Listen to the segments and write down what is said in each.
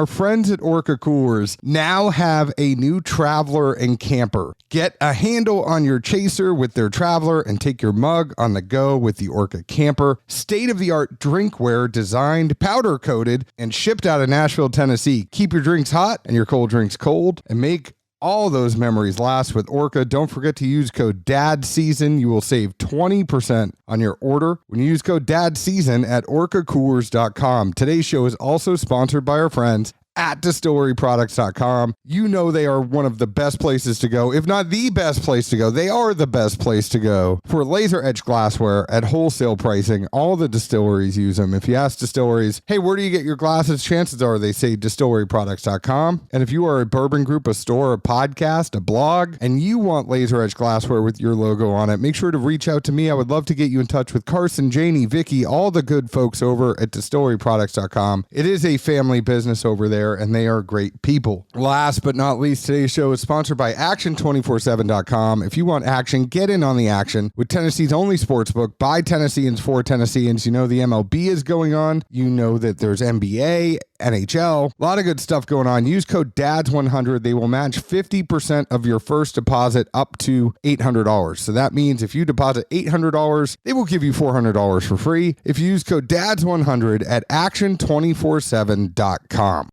our friends at Orca Coolers now have a new Traveler and Camper. Get a handle on your chaser with their Traveler and take your mug on the go with the Orca Camper. State-of-the-art drinkware designed, powder-coated, and shipped out of Nashville, Tennessee. Keep your drinks hot and your cold drinks cold, and make all those memories last with Orca. Don't forget to use code DADSEASON. You will save 20% on your order when you use code DADSEASON at orcacoolers.com. Today's show is also sponsored by our friends at distilleryproducts.com. You know they are one of the best places to go, if not the best place to go. They are the best place to go for laser edge glassware at wholesale pricing. All the distilleries use them. If you ask distilleries, hey, where do you get your glasses? Chances are they say distilleryproducts.com. And if you are a bourbon group, a store, a podcast, a blog, and you want laser edge glassware with your logo on it, make sure to reach out to me. I would love to get you in touch with Carson, Janie, Vicky, all the good folks over at distilleryproducts.com. It is a family business over there, and they are great people. Last but not least, today's show is sponsored by Action247.com. If you want action, get in on the action with Tennessee's only sportsbook by Tennesseans for Tennesseans. You know the MLB is going on. You know that there's NBA, NHL, a lot of good stuff going on. Use code DADS100. They will match 50% of your first deposit up to $800. So that means if you deposit $800, they will give you $400 for free if you use code DADS100 at Action247.com.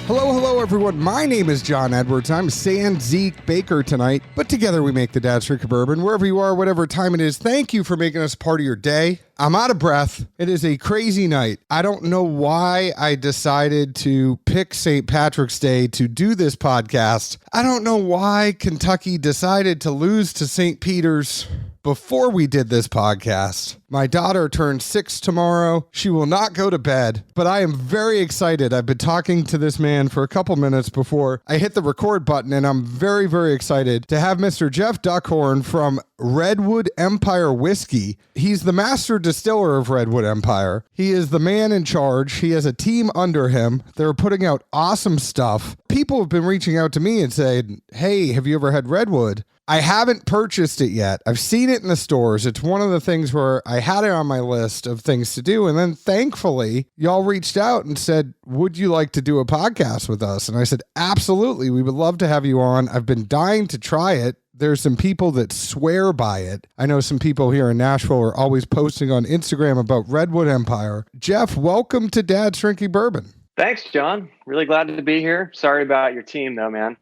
Hello, everyone. My name is John Edwards. I'm San Zeke Baker tonight, but together we make the Dad's Drink of Bourbon. Wherever you are, whatever time it is, thank you for making us part of your day. I'm out of breath. It is a crazy night. I don't know why I decided to pick St. Patrick's Day to do this podcast. I don't know why Kentucky decided to lose to St. Peter's before we did this podcast. My daughter turns 6 tomorrow. She will not go to bed, but I am very excited. I've been talking to this man for a couple minutes before I hit the record button, and I'm very, very excited to have Mr. Jeff Duckhorn from Redwood Empire Whiskey. He's the Master Distiller of Redwood Empire. He is the man in charge. He has a team under him. They're putting out awesome stuff. People have been reaching out to me and said, hey, have you ever had Redwood? I haven't purchased it yet. I've seen it in the stores. It's one of the things where I had it on my list of things to do. And then thankfully, y'all reached out and said, would you like to do a podcast with us? And I said, absolutely. We would love to have you on. I've been dying to try it. There's some people that swear by it. I know some people here in Nashville are always posting on Instagram about Redwood Empire. Jeff, welcome to Dad's Drinking Bourbon. Thanks, John. Really glad to be here. Sorry about your team, though, man.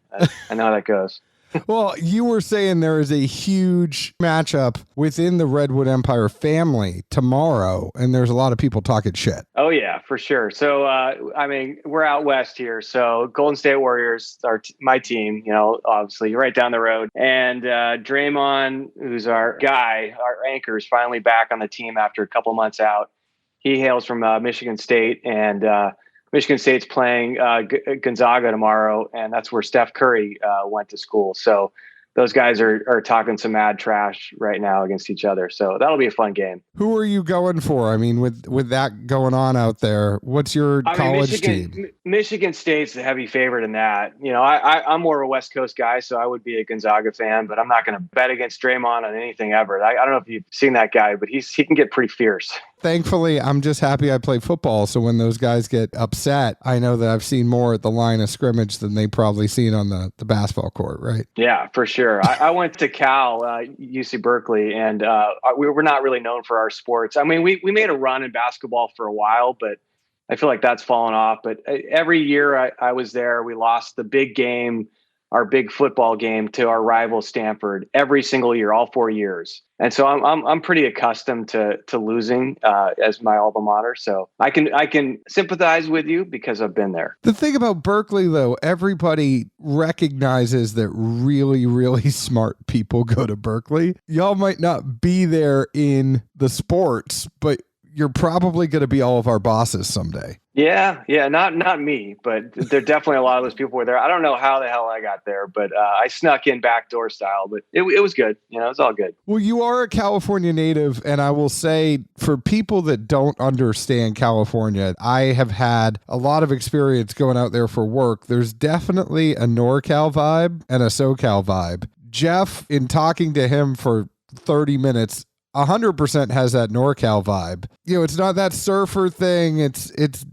I know how that goes. Well, you were saying there is a huge matchup within the Redwood Empire family tomorrow, and there's a lot of people talking shit. Oh, yeah, for sure. So, we're out west here. So Golden State Warriors are my team, obviously right down the road. And Draymond, who's our guy, our anchor, is finally back on the team after a couple months out. He hails from Michigan State, and Michigan State's playing Gonzaga tomorrow, and that's where Steph Curry went to school. So those guys are talking some mad trash right now against each other. So that'll be a fun game. Who are you going for? I mean, with that going on out there, what's your college team? Michigan State's the heavy favorite in that. I'm more of a West Coast guy, so I would be a Gonzaga fan, but I'm not going to bet against Draymond on anything ever. I don't know if you've seen that guy, but he can get pretty fierce. Thankfully, I'm just happy I play football, so when those guys get upset, I know that I've seen more at the line of scrimmage than they probably seen on the basketball court, right? Yeah, for sure. I went to Cal, UC Berkeley, and we're not really known for our sports. I mean, we made a run in basketball for a while, but I feel like that's fallen off. But every year I was there, we lost the big game, our big football game, to our rival Stanford every single year, all 4 years. And so I'm pretty accustomed to losing as my alma mater. So I can sympathize with you because I've been there. The thing about Berkeley, though, everybody recognizes that really, really smart people go to Berkeley. Y'all might not be there in the sports, but you're probably going to be all of our bosses someday. Yeah. Not me, but there definitely a lot of those people were there. I don't know how the hell I got there, but I snuck in backdoor style, but it was good. You know, it's all good. Well, you are a California native, and I will say for people that don't understand California, I have had a lot of experience going out there for work. There's definitely a NorCal vibe and a SoCal vibe. Jeff, in talking to him for 30 minutes, 100% has that NorCal vibe. You know, it's not that surfer thing. It's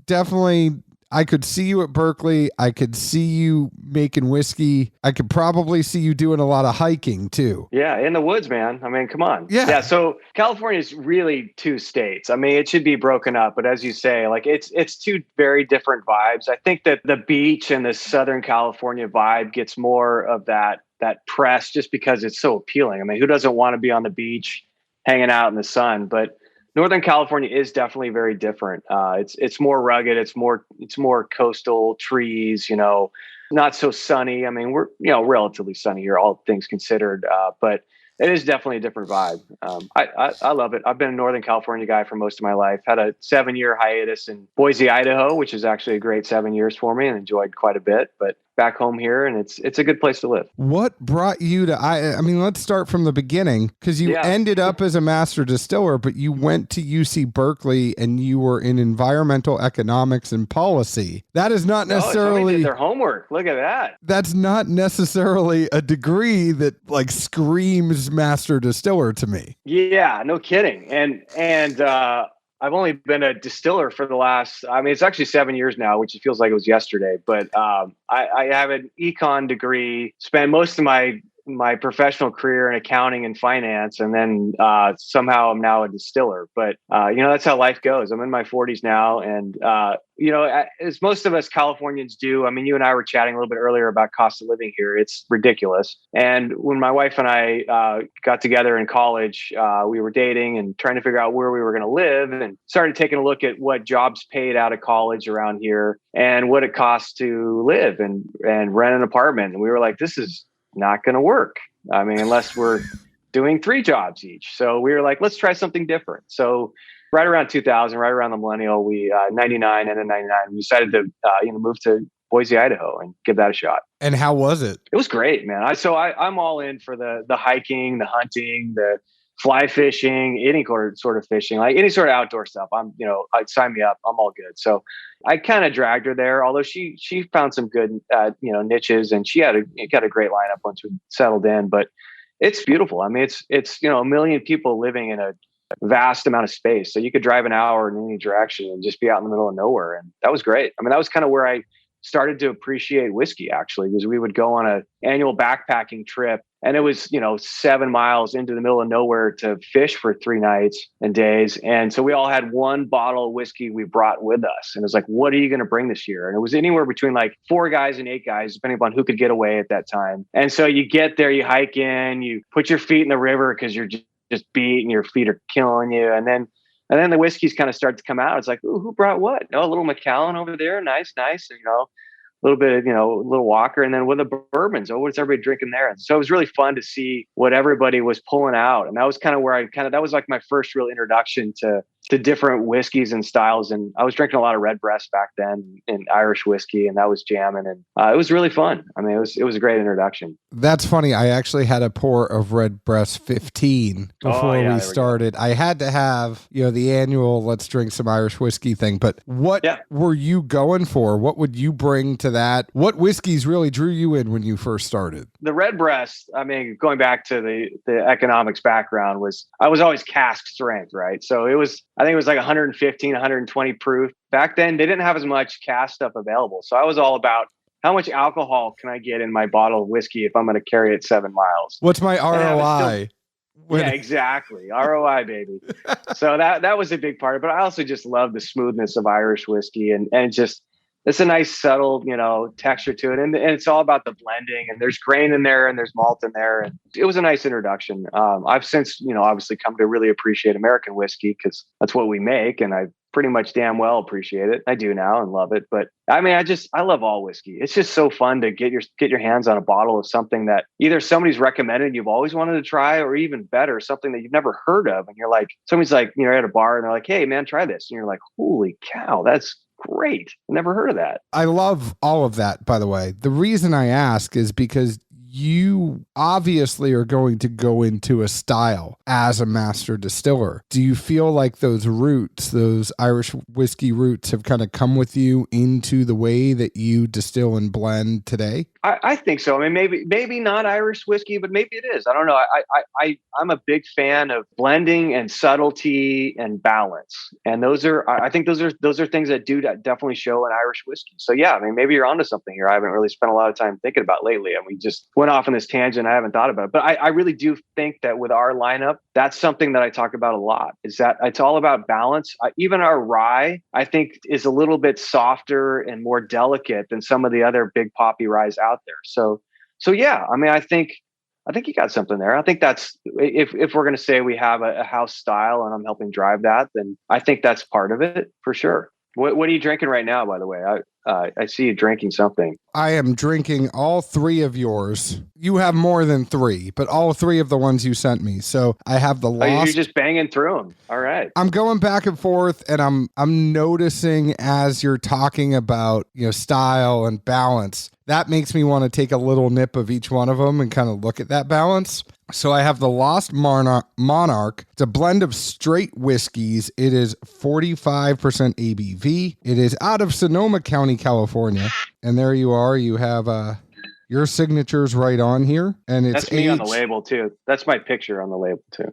definitely, I could see you at Berkeley. I could see you making whiskey. I could probably see you doing a lot of hiking too. Yeah, in the woods, man. I mean, come on. Yeah. So California is really two states. I mean, it should be broken up, but as you say, like it's two very different vibes. I think that the beach and the Southern California vibe gets more of that press just because it's so appealing. I mean, who doesn't want to be on the beach hanging out in the sun? But Northern California is definitely very different. It's more rugged. It's more coastal, trees, you know, not so sunny. I mean, we're, you know, relatively sunny here, all things considered, but it is definitely a different vibe. I love it. I've been a Northern California guy for most of my life. Had a 7-year hiatus in Boise, Idaho, which is actually a great 7 years for me and enjoyed quite a bit. But back home here, and it's a good place to live. What brought you to, I mean, let's start from the beginning, because you ended up as a master distiller, but you went to UC Berkeley and you were in environmental economics and policy. That is not necessarily did their homework. Look at that. That's not necessarily a degree that like screams master distiller to me. Yeah, no kidding. And I've only been a distiller for the last, I mean, it's actually 7 years now, which it feels like it was yesterday, but I have an econ degree, spent most of my professional career in accounting and finance, and then somehow I'm now a distiller. But you know, that's how life goes. I'm in my 40s now, and you know, as most of us Californians do. I mean, you and I were chatting a little bit earlier about cost of living here. It's ridiculous. And when my wife and I got together in college, we were dating and trying to figure out where we were going to live, and started taking a look at what jobs paid out of college around here and what it costs to live and rent an apartment. And we were like, this is not going to work. I mean, unless we're doing 3 jobs each. So we were like, let's try something different. So right around 2000, right around the millennial, we 99 and then 99, we decided to move to Boise, Idaho, and give that a shot. And how was it? It was great, man. I'm all in for the hiking, the hunting, the fly fishing, any sort of fishing, like any sort of outdoor stuff. I'd sign me up. I'm all good. So I kind of dragged her there, although she found some good, niches, and she got a great lineup once we settled in. But it's beautiful. I mean, it's 1 million people living in a vast amount of space. So you could drive an hour in any direction and just be out in the middle of nowhere. And that was great. I mean, that was kind of where I started to appreciate whiskey, actually, because we would go on an annual backpacking trip, and it was, 7 miles into the middle of nowhere to fish for 3 nights and days. And so we all had one bottle of whiskey we brought with us. And it was like, what are you going to bring this year? And it was anywhere between like 4 guys and 8 guys, depending upon who could get away at that time. And so you get there, you hike in, you put your feet in the river because you're just beat and your feet are killing you. And then the whiskeys kind of start to come out. It's like, ooh, who brought what? Oh, a little Macallan over there. Nice. A little bit of, a little Walker. And then with the bourbons, what's everybody drinking there? And so it was really fun to see what everybody was pulling out. And that was kind of where that was like my first real introduction to different whiskeys and styles. And I was drinking a lot of Redbreast back then and Irish whiskey, and that was jamming. And it was really fun. I mean, it was a great introduction. That's funny. I actually had a pour of Redbreast 15 before we started. I had to have, the annual let's drink some Irish whiskey thing. But what were you going for? What would you bring to that? What whiskeys really drew you in when you first started? The Redbreast, I mean, going back to the economics background, I was always cask strength, right? So I think it was like 115, 120 proof. Back then, they didn't have as much cask stuff available. So I was all about how much alcohol can I get in my bottle of whiskey if I'm going to carry it 7 miles? What's my ROI? Yeah, exactly. ROI, baby. So that was a big part of it. But I also just love the smoothness of Irish whiskey and just, it's a nice subtle, texture to it. And it's all about the blending, and there's grain in there and there's malt in there. And it was a nice introduction. I've since, obviously come to really appreciate American whiskey because that's what we make. And I've pretty much damn well appreciate it. I do now and love it. But I mean, I love all whiskey. It's just so fun to get your hands on a bottle of something that either somebody's recommended you've always wanted to try, or even better, something that you've never heard of. And you're like, somebody's like, at a bar and they're like, hey man, try this. And you're like, holy cow, that's great. Never heard of that. I love all of that, by the way. The reason I ask is because you obviously are going to go into a style as a master distiller. Do you feel like those roots, those Irish whiskey roots, have kind of come with you into the way that you distill and blend today? I think so. I mean, maybe not Irish whiskey, but maybe it is. I don't know. I'm a big fan of blending and subtlety and balance, and I think those are things that do definitely show in Irish whiskey. So yeah, I mean, maybe you're onto something here. I haven't really spent a lot of time thinking about lately, and we just went off on this tangent. I haven't thought about it, but I really do think that with our lineup, that's something that I talk about a lot. Is that it's all about balance. Even our rye, I think, is a little bit softer and more delicate than some of the other big poppy ryes out there. So yeah, I mean, I think you got something there. I think that's, if we're going to say we have a house style and I'm helping drive that, then I think that's part of it for sure. What are you drinking right now, by the way? I see you drinking something. I am drinking all three of yours. You have more than three, but all three of the ones you sent me. So I have the Lost. You're just banging through them. All right. I'm going back and forth, and I'm noticing as you're talking about style and balance, that makes me want to take a little nip of each one of them and kind of look at that balance. So I have the Lost Monarch. It's a blend of straight whiskeys. It is 45% ABV. It is out of Sonoma County, California. And there you are. You have your signatures right on here. And it's That's me on the label too. That's my picture on the label too.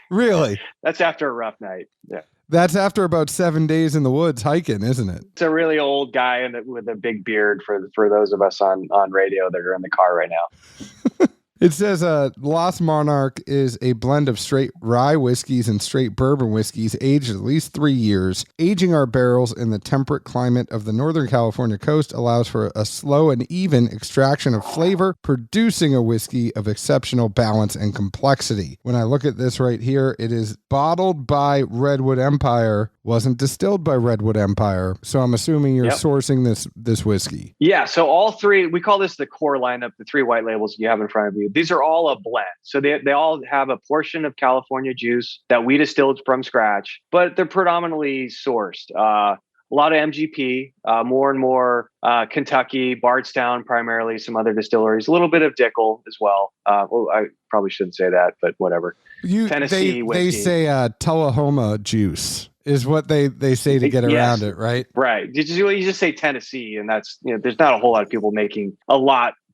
Really? That's after a rough night. Yeah. That's after about 7 days in the woods hiking, isn't it? It's a really old guy with a big beard for those of us on radio that are in the car right now. It says Lost Monarch is a blend of straight rye whiskeys and straight bourbon whiskeys aged at least 3 years. Aging our barrels in the temperate climate of the Northern California coast allows for a slow and even extraction of flavor, producing a whiskey of exceptional balance and complexity. When I look at this right here, it is bottled by Redwood Empire, wasn't distilled by Redwood Empire. So I'm assuming you're sourcing this whiskey. Yeah. So all three, we call this the core lineup, the three white labels you have in front of you. These are all a blend. So they all have a portion of California juice that we distilled from scratch, but they're predominantly sourced. A lot of MGP, more and more Kentucky, Bardstown, primarily some other distilleries, a little bit of Dickel as well. I probably shouldn't say that, but whatever. Tennessee whiskey. They say Tullahoma juice is what they say to get around it, right? Right. You just say Tennessee, and that's, there's not a whole lot of people making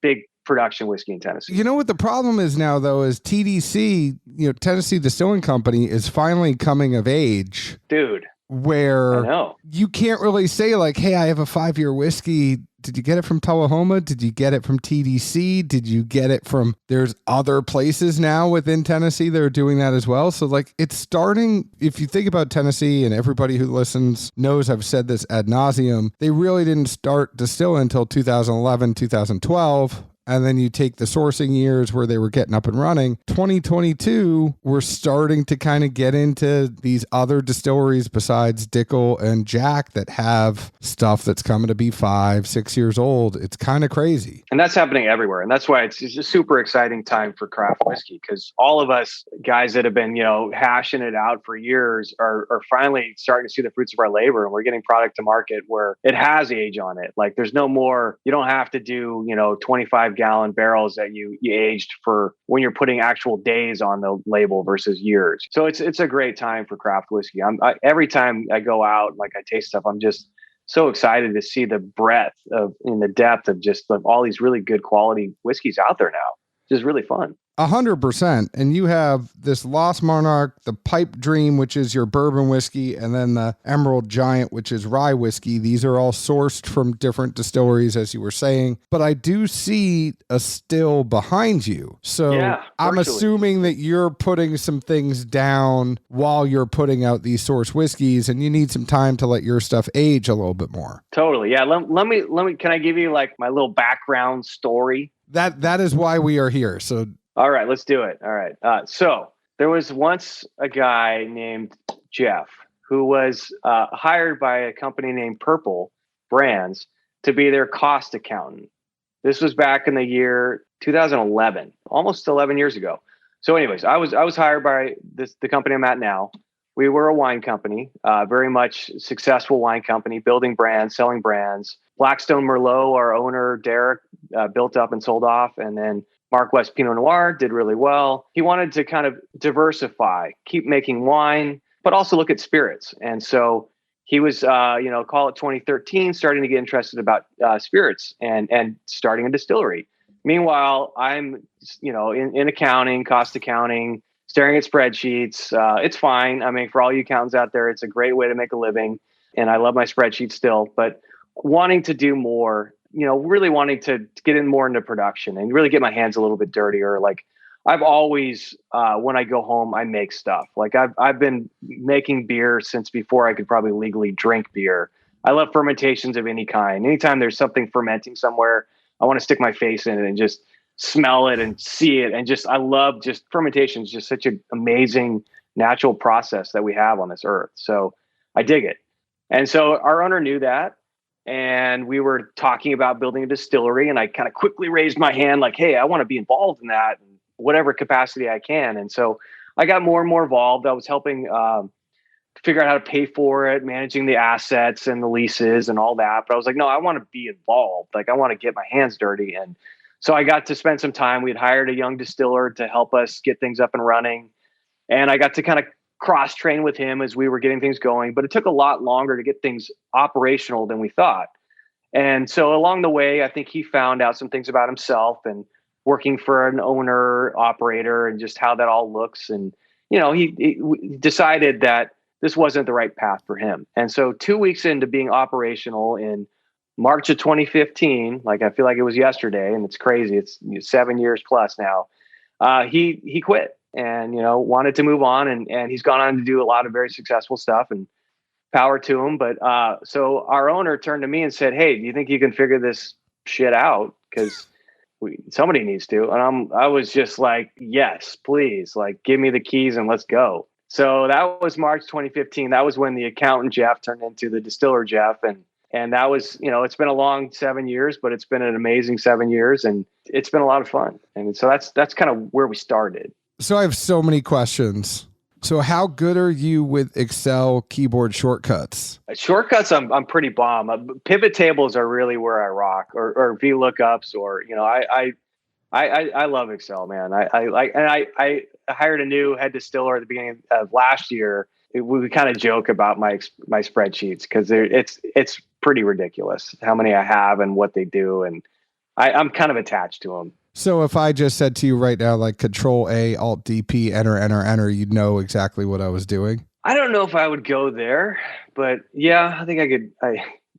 big production whiskey in Tennessee. You know what the problem is now, though, is TDC, Tennessee Distilling Company, is finally coming of age. Dude. Where you can't really say like, hey, I have a 5-year whiskey. Did you get it from Tullahoma? Did you get it from TDC? Did you get it from, there's other places now within Tennessee that are doing that as well. So like it's starting, if you think about Tennessee, and everybody who listens knows I've said this ad nauseum, they really didn't start distilling until 2011, 2012. And then you take the sourcing years where they were getting up and running. 2022, we're starting to kind of get into these other distilleries besides Dickel and Jack that have stuff that's coming to be 5-6 years old. It's kind of crazy. And that's happening everywhere. And that's why it's a super exciting time for craft whiskey, because all of us guys that have been, hashing it out for years are finally starting to see the fruits of our labor. And we're getting product to market where it has age on it. Like there's no more, you don't have to do, 25-gallon barrels that you aged for when you're putting actual days on the label versus years. So it's a great time for craft whiskey. Every time I go out, like I taste stuff, I'm just so excited to see the breadth and the depth of just all these really good quality whiskeys out there now. It's just really fun. 100%. And you have this Lost Monarch, the Pipe Dream, which is your bourbon whiskey, and then the Emerald Giant, which is rye whiskey. These are all sourced from different distilleries, as you were saying. But I do see a still behind you. So yeah, I'm assuming that you're putting some things down while you're putting out these source whiskeys, and you need some time to let your stuff age a little bit more. Totally. Yeah. Let me, can I give you like my little background story? That is why we are here. So all right, let's do it. All right. So there was once a guy named Jeff who was hired by a company named Purple Brands to be their cost accountant. This was back in the year 2011, almost 11 years ago. So anyways, I was hired by the company I'm at now. We were a wine company, very much successful wine company, building brands, selling brands. Blackstone Merlot, our owner, Derek, built up and sold off. And then Mark West Pinot Noir did really well. He wanted to kind of diversify, keep making wine, but also look at spirits. And so he was, call it 2013, starting to get interested about spirits and starting a distillery. Meanwhile, I'm, in accounting, cost accounting, staring at spreadsheets. It's fine. I mean, for all you accountants out there, it's a great way to make a living. And I love my spreadsheets still, but wanting to do more, really wanting to get in more into production and really get my hands a little bit dirtier. Like I've always, when I go home, I make stuff. Like I've been making beer since before I could probably legally drink beer. I love fermentations of any kind. Anytime there's something fermenting somewhere, I want to stick my face in it and just smell it and see it. And I love fermentation is just such an amazing natural process that we have on this earth. So I dig it. And so our owner knew that. And we were talking about building a distillery, and I kind of quickly raised my hand like, hey, I want to be involved in that in whatever capacity I can. And so I got more and more involved. I was helping figure out how to pay for it, managing the assets and the leases and all that. But I was like, no, I want to be involved. Like I want to get my hands dirty. And so I got to spend some time. We had hired a young distiller to help us get things up and running. And I got to kind of cross train with him as we were getting things going, but it took a lot longer to get things operational than we thought. And so along the way, I think he found out some things about himself and working for an owner operator and just how that all looks. And, he decided that this wasn't the right path for him. And so 2 weeks into being operational in March of 2015, like I feel like it was yesterday, and it's crazy. It's 7 years plus now. He quit and, wanted to move on, and he's gone on to do a lot of very successful stuff, and power to him. But so our owner turned to me and said, hey, do you think you can figure this shit out? Because somebody needs to. And I was just like, yes, please, like give me the keys and let's go. So that was March 2015. That was when the accountant Jeff turned into the distiller Jeff. And that was, it's been a long 7 years, but it's been an amazing 7 years, and it's been a lot of fun. And so that's kind of where we started. So I have so many questions. So how good are you with Excel keyboard shortcuts? Shortcuts, I'm pretty bomb. Pivot tables are really where I rock, or VLOOKUPs, or I love Excel, man. I hired a new head distiller at the beginning of last year. We kind of joke about my spreadsheets because it's pretty ridiculous how many I have and what they do, and I'm kind of attached to them. So if I just said to you right now, like Control A, Alt DP, enter, you'd know exactly what I was doing? I don't know if I would go there, but yeah, I think I could.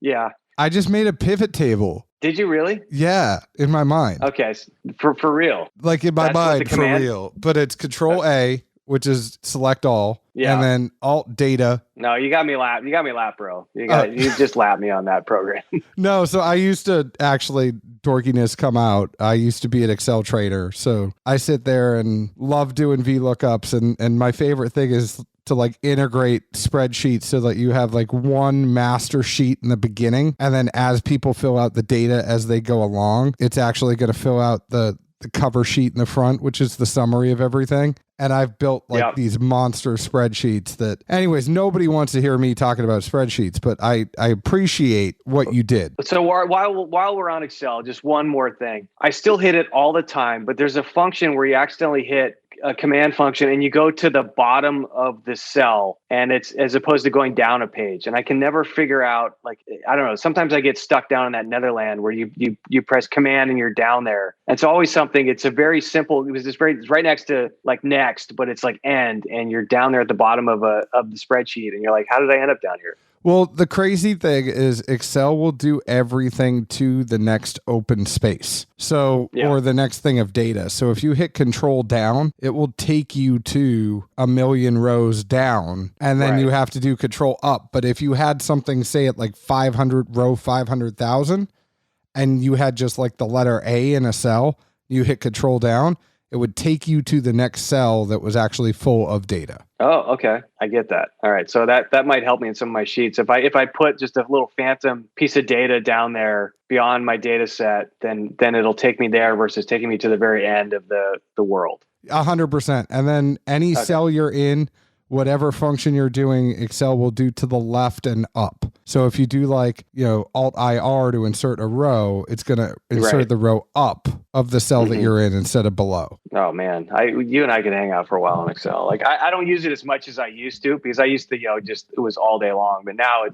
Yeah. I just made a pivot table. Did you really? Yeah, in my mind. Okay, for real. Like in my mind, for real. But it's Control A, which is select all, and then Alt Data. No, you got me lap, bro. You just lapped me on that program. No, so I used to actually, dorkiness come out. I used to be an Excel trader, so I sit there and love doing VLOOKUPs, and my favorite thing is to like integrate spreadsheets so that you have like one master sheet in the beginning, and then as people fill out the data as they go along, it's actually going to fill out the cover sheet in the front, which is the summary of everything. And I've built like these monster spreadsheets that, anyways, nobody wants to hear me talking about spreadsheets, but I appreciate what you did. So while we're on Excel, just one more thing. I still hit it all the time, but there's a function where you accidentally hit a command function and you go to the bottom of the cell, and it's as opposed to going down a page. And I can never figure out, like, I don't know, sometimes I get stuck down in that Netherland where you press command and you're down there. And it's always something, it's a very simple, it's right next to like next, but it's like end, and you're down there at the bottom of the spreadsheet, and you're like, how did I end up down here? Well, the crazy thing is Excel will do everything to the next open space. So, or the next thing of data. So if you hit control down, it will take you to a million rows down, and then you have to do control up. But if you had something, say at like 500 row 500,000, and you had just like the letter A in a cell, you hit control down, it would take you to the next cell that was actually full of data. Oh, okay. I get that. All right. So that might help me in some of my sheets. If I put just a little phantom piece of data down there beyond my data set, then it'll take me there versus taking me to the very end of the world. 100%. And then any cell you're in, whatever function you're doing, Excel will do to the left and up. So if you do like, Alt-IR to insert a row, it's going to insert the row up of the cell that you're in instead of below. Oh man, you and I can hang out for a while on Excel. Like I don't use it as much as I used to, because I used to, it was all day long, but now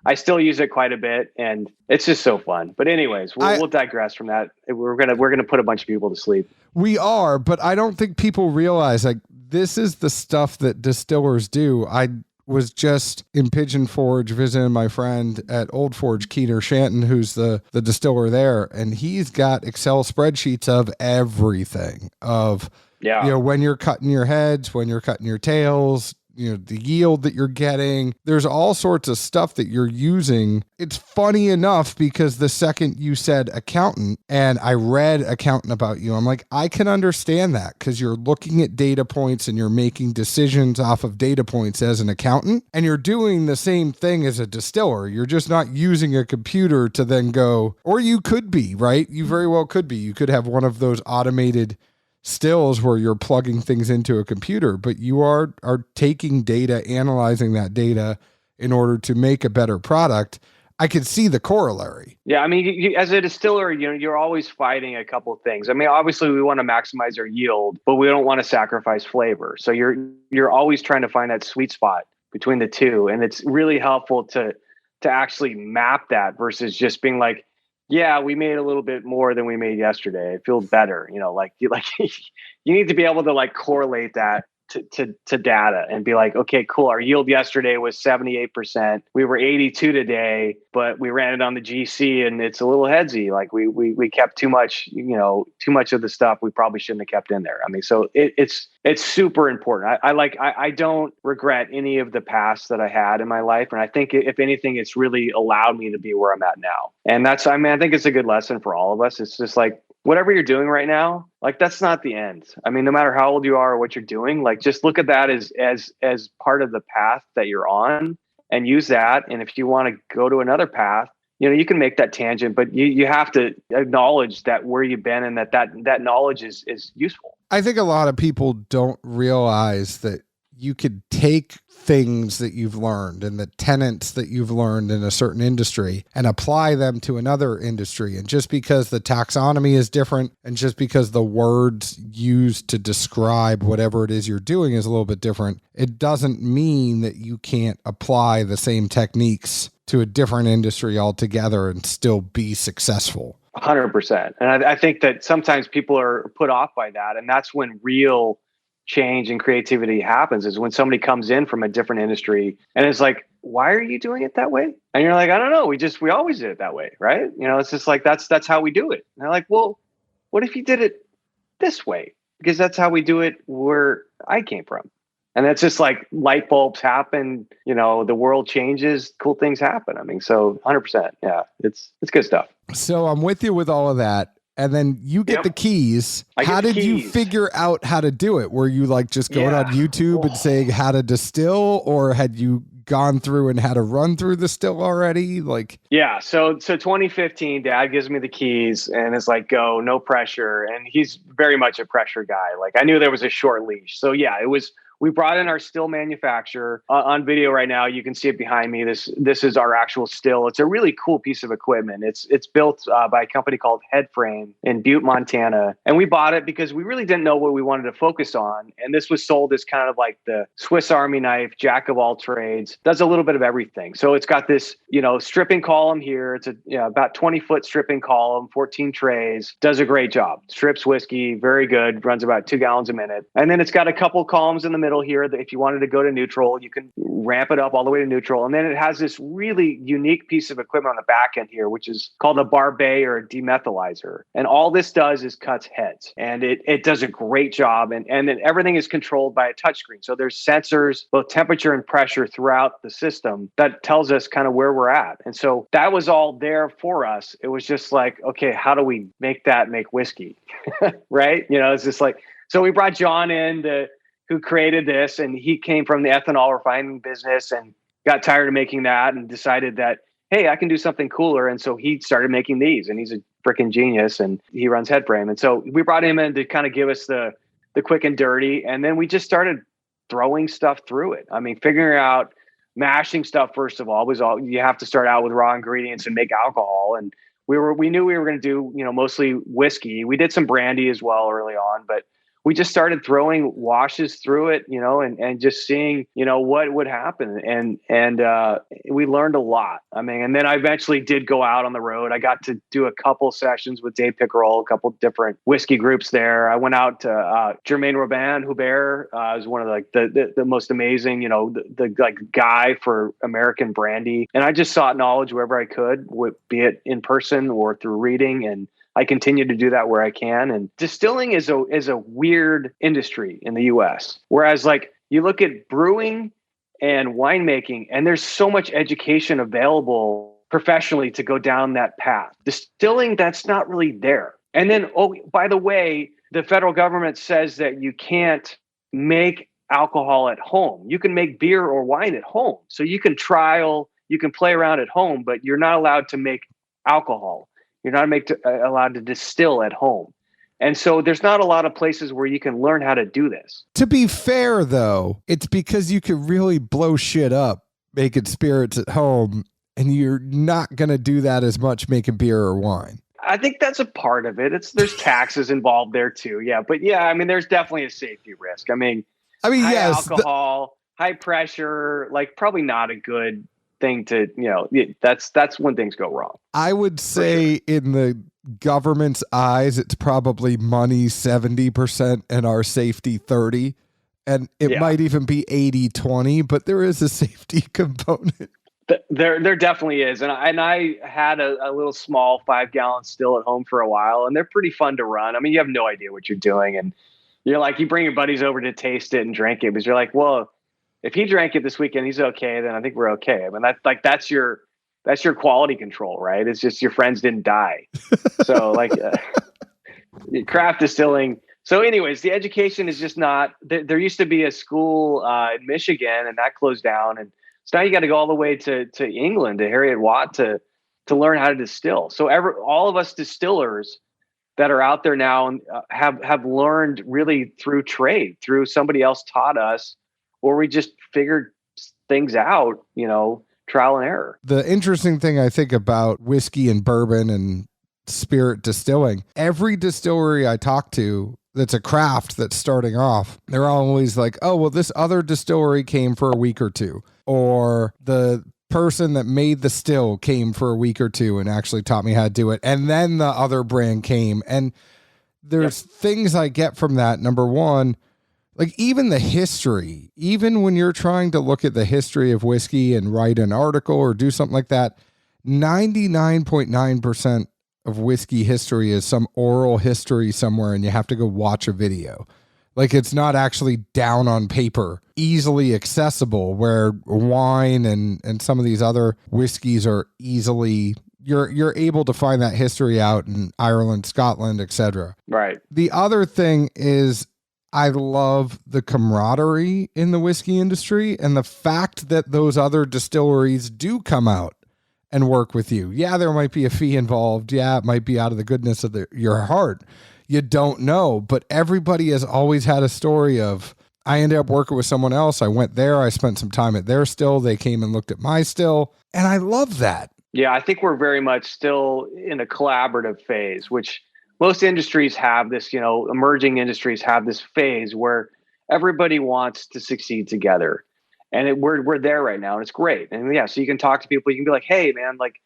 I still use it quite a bit, and it's just so fun. But anyways, we'll digress from that. We're gonna put a bunch of people to sleep. We are, but I don't think people realize like this is the stuff that distillers do. I was just in Pigeon Forge visiting my friend at Old Forge, Keener Shanton, who's the distiller there, and he's got Excel spreadsheets of everything. When you're cutting your heads, when you're cutting your tails, the yield that you're getting. There's all sorts of stuff that you're using. It's funny enough because the second you said accountant and I read accountant about you, I'm like, I can understand that because you're looking at data points and you're making decisions off of data points as an accountant, and you're doing the same thing as a distiller. You're just not using a computer to then go, or you could be, right? You very well could be. You could have one of those automated stills where you're plugging things into a computer, but you are taking data, analyzing that data in order to make a better product. I could see the corollary. Yeah, I mean, as a distiller, you're always fighting a couple of things. I mean, obviously we want to maximize our yield, but we don't want to sacrifice flavor. So you're always trying to find that sweet spot between the two, and it's really helpful to actually map that versus just being like, yeah, we made a little bit more than we made yesterday. It feels better. You need to be able to like correlate that to data and be like, okay, cool. Our yield yesterday was 78%. We were 82 today, but we ran it on the GC and it's a little headsy. Like we kept too much of the stuff we probably shouldn't have kept in there. I mean, so it's super important. I don't regret any of the past that I had in my life. And I think if anything, it's really allowed me to be where I'm at now. And I think it's a good lesson for all of us. It's just like, whatever you're doing right now, like that's not the end. I mean, no matter how old you are or what you're doing, like just look at that as part of the path that you're on and use that. And if you want to go to another path, you can make that tangent, but you have to acknowledge that where you've been and that knowledge is useful. I think a lot of people don't realize that you could take things that you've learned and the tenets that you've learned in a certain industry and apply them to another industry. And just because the taxonomy is different and just because the words used to describe whatever it is you're doing is a little bit different, it doesn't mean that you can't apply the same techniques to a different industry altogether and still be successful. 100%. And I think that sometimes people are put off by that. And that's when real change and creativity happens, is when somebody comes in from a different industry and it's like, why are you doing it that way? And you're like, I don't know. We always did it that way. Right. It's just like, that's how we do it. And they're like, well, what if you did it this way? Because that's how we do it where I came from. And it's just like light bulbs happen, the world changes, cool things happen. I mean, so 100%. Yeah, it's good stuff. So I'm with you with all of that. And then you get the keys. How did you figure out how to do it? Were you like just going on YouTube and saying how to distill, or had you gone through and had to run through the still already? So 2015, Dad gives me the keys and it's like, go, no pressure. And he's very much a pressure guy. Like I knew there was a short leash. So yeah, we brought in our still manufacturer on video right now. You can see it behind me. This is our actual still. It's a really cool piece of equipment. It's built by a company called Headframe in Butte, Montana. And we bought it because we really didn't know what we wanted to focus on. And this was sold as kind of like the Swiss Army knife, jack of all trades, does a little bit of everything. So it's got this, stripping column here. It's about 20-foot stripping column, 14 trays, does a great job. Strips whiskey, very good, runs about 2 gallons a minute. And then it's got a couple columns in the middle middle here that if you wanted to go to neutral, you can ramp it up all the way to neutral. And then it has this really unique piece of equipment on the back end here, which is called a Barbet or a demethylizer. And all this does is cuts heads. And it does a great job. And then everything is controlled by a touchscreen. So there's sensors, both temperature and pressure throughout the system that tells us kind of where we're at. And so that was all there for us. It was just like, okay, how do we make whiskey? Right? It's just like, so we brought John in who created this, and he came from the ethanol refining business and got tired of making that and decided that, hey, I can do something cooler. And so he started making these, and he's a freaking genius, and he runs Headframe. And so we brought him in to kind of give us the quick and dirty. And then we just started throwing stuff through it. I mean, figuring out mashing stuff, first of all, you have to start out with raw ingredients and make alcohol. And we knew we were going to do, mostly whiskey. We did some brandy as well early on, but we just started throwing washes through it, and just seeing, what would happen. And we learned a lot. I mean, and then I eventually did go out on the road. I got to do a couple sessions with Dave Pickerel, a couple different whiskey groups there. I went out to Germain Robin Hubert, is one of the most amazing, the guy for American brandy. And I just sought knowledge wherever I could, be it in person or through reading. And I continue to do that where I can. And distilling is a weird industry in the US. Whereas like you look at brewing and winemaking, and there's so much education available professionally to go down that path. Distilling, that's not really there. And then, oh, by the way, the federal government says that you can't make alcohol at home. You can make beer or wine at home. So you can trial, you can play around at home, but you're not allowed to make alcohol. You're not allowed to distill at home. And so there's not a lot of places where you can learn how to do this. To be fair, though, it's because you can really blow shit up making spirits at home, and you're not going to do that as much making beer or wine. I think that's a part of it. There's taxes involved there too. Yeah. But yeah, I mean, there's definitely a safety risk. I mean, high yes, alcohol, high pressure, like probably not a good thing to, that's when things go wrong. I would say in the government's eyes, it's probably money 70% and our safety 30%. And it might even be 80-20, but there is a safety component. There definitely is. And I had a little small 5-gallon still at home for a while, and they're pretty fun to run. I mean, you have no idea what you're doing. And you're like, you bring your buddies over to taste it and drink it, because you're like, well, if he drank it this weekend, he's okay, then I think we're okay. I mean, that's your quality control, right? It's just your friends didn't die. So like craft distilling. So anyways, the education is just not, there used to be a school in Michigan, and that closed down. And so now you got to go all the way to England, to Harriet Watt to learn how to distill. So all of us distillers that are out there now have learned really through trade, through somebody else taught us, or we just figured things out, trial and error. The interesting thing I think about whiskey and bourbon and spirit distilling, every distillery I talk to that's a craft that's starting off, they're always like, oh, well, this other distillery came for a week or two, or the person that made the still came for a week or two and actually taught me how to do it. And then the other brand came. And there's things I get from that. Number one, like even the history, even when you're trying to look at the history of whiskey and write an article or do something like that, 99.9% of whiskey history is some oral history somewhere, and you have to go watch a video. Like it's not actually down on paper, easily accessible, where wine and some of these other whiskeys are easily, you're able to find that history out in Ireland, Scotland, etc. Right. The other thing is, I love the camaraderie in the whiskey industry and the fact that those other distilleries do come out and work with you. Yeah, there might be a fee involved. Yeah, it might be out of the goodness of your heart. You don't know, but everybody has always had a story of, I ended up working with someone else. I went there. I spent some time at their still. They came and looked at my still. And I love that. Yeah, I think we're very much still in a collaborative phase, which most industries have this, emerging industries have this phase where everybody wants to succeed together. And we're there right now, and it's great. And yeah, so you can talk to people. You can be like, hey, man, like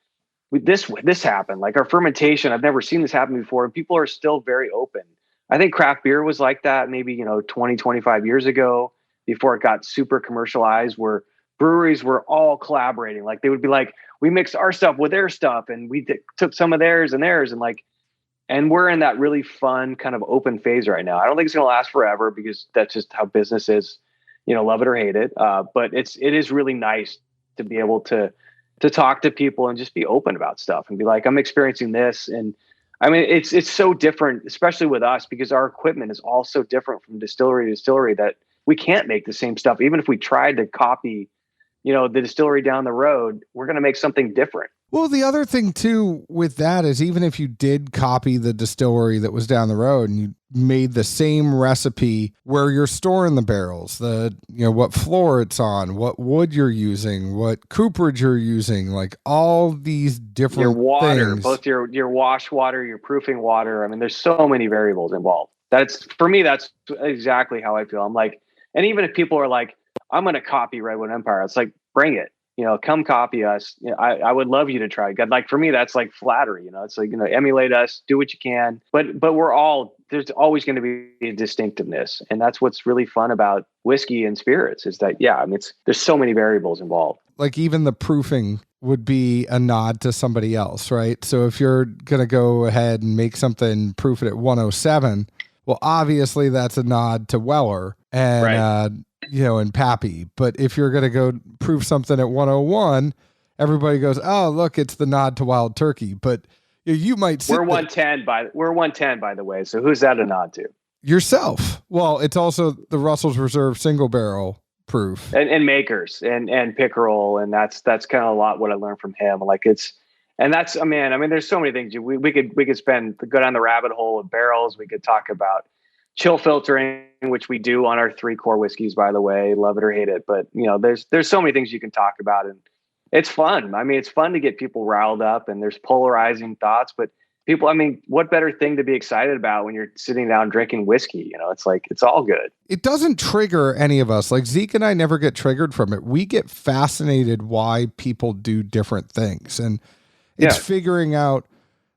this happened. Like our fermentation, I've never seen this happen before. And people are still very open. I think craft beer was like that maybe, 20, 25 years ago. before it got super commercialized, where breweries were all collaborating. Like they would be like, we mixed our stuff with their stuff, and we took some of theirs and theirs, and like, and we're in that really fun kind of open phase right now. I don't think it's going to last forever because that's just how business is, love it or hate it. But it is really nice to be able to talk to people and just be open about stuff and be like, I'm experiencing this. And I mean, it's so different, especially with us, because our equipment is all so different from distillery to distillery that we can't make the same stuff. Even if we tried to copy, the distillery down the road, we're going to make something different. Well, the other thing too with that is even if you did copy the distillery that was down the road and you made the same recipe where you're storing the barrels, what floor it's on, what wood you're using, what cooperage you're using, like all these different your water, things. Both your wash water, your proofing water. I mean, there's so many variables involved. That's exactly how I feel. I'm like, and even if people are like, I'm going to copy Redwood Empire, it's like, bring it. Come copy us. I would love you to try. Like for me, that's like flattery. It's like, emulate us, do what you can. But there's always going to be a distinctiveness, and that's what's really fun about whiskey and spirits is that there's so many variables involved. Like even the proofing would be a nod to somebody else, right? So if you're gonna go ahead and make something, proof it at 107, well, obviously that's a nod to Weller and right. And Pappy. But if you're going to go proof something at 101, everybody goes, oh, look, it's the nod to Wild Turkey. But you might We're 110 by the way. So who's that a nod to? Yourself. Well, it's also the Russell's Reserve single barrel proof. And Makers and Pickerel. And that's kind of a lot what I learned from him. Like there's so many things we could go down the rabbit hole of barrels. We could talk about chill filtering, which we do on our 3 core whiskeys, by the way, love it or hate it. But there's so many things you can talk about, and it's fun. I mean, it's fun to get people riled up, and there's polarizing thoughts, but people, I mean, what better thing to be excited about when you're sitting down drinking whiskey? It's like, it's all good. It doesn't trigger any of us. Like Zeke and I never get triggered from it. We get fascinated why people do different things. And it's figuring out,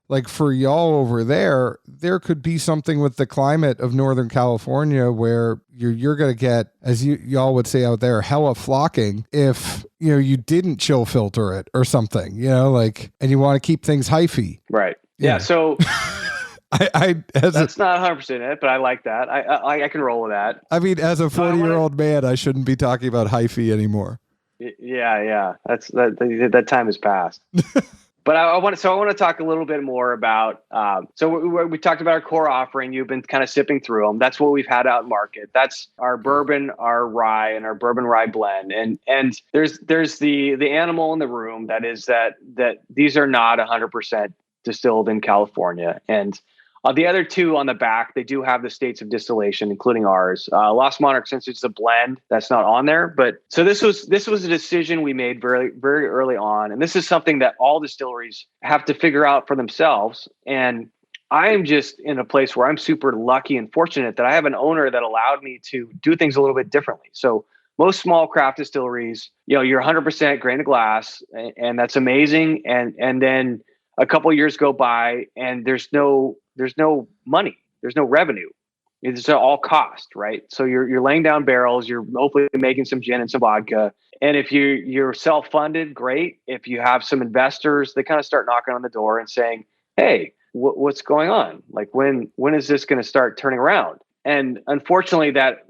like for y'all over there could be something with the climate of Northern California where you're going to get, as y'all would say out there, hella flocking if, you didn't chill filter it or something, and you want to keep things hyphy. Right. Yeah. So that's not 100% it, but I like that. I can roll with that. I mean, as a 40-year-old man, I shouldn't be talking about hyphy anymore. Yeah. That time has passed. But I want to talk a little bit more about. So we talked about our core offering. You've been kind of sipping through them. That's what we've had out in market. That's our bourbon, our rye, and our bourbon rye blend. And there's the animal in the room that is that these are not 100% distilled in California. And the other 2 on the back, they do have the states of distillation, including ours. Lost Monarch, since it's a blend, that's not on there. But so this was a decision we made very, very early on. And this is something that all distilleries have to figure out for themselves. And I am just in a place where I'm super lucky and fortunate that I have an owner that allowed me to do things a little bit differently. So most small craft distilleries, you're 100% grain to glass, and that's amazing. And then a couple of years go by and there's no money, there's no revenue. It's all cost, right? So you're laying down barrels, you're hopefully making some gin and some vodka. And if you're self-funded, great. If you have some investors, they kind of start knocking on the door and saying, hey, what's going on? Like when is this going to start turning around? And unfortunately that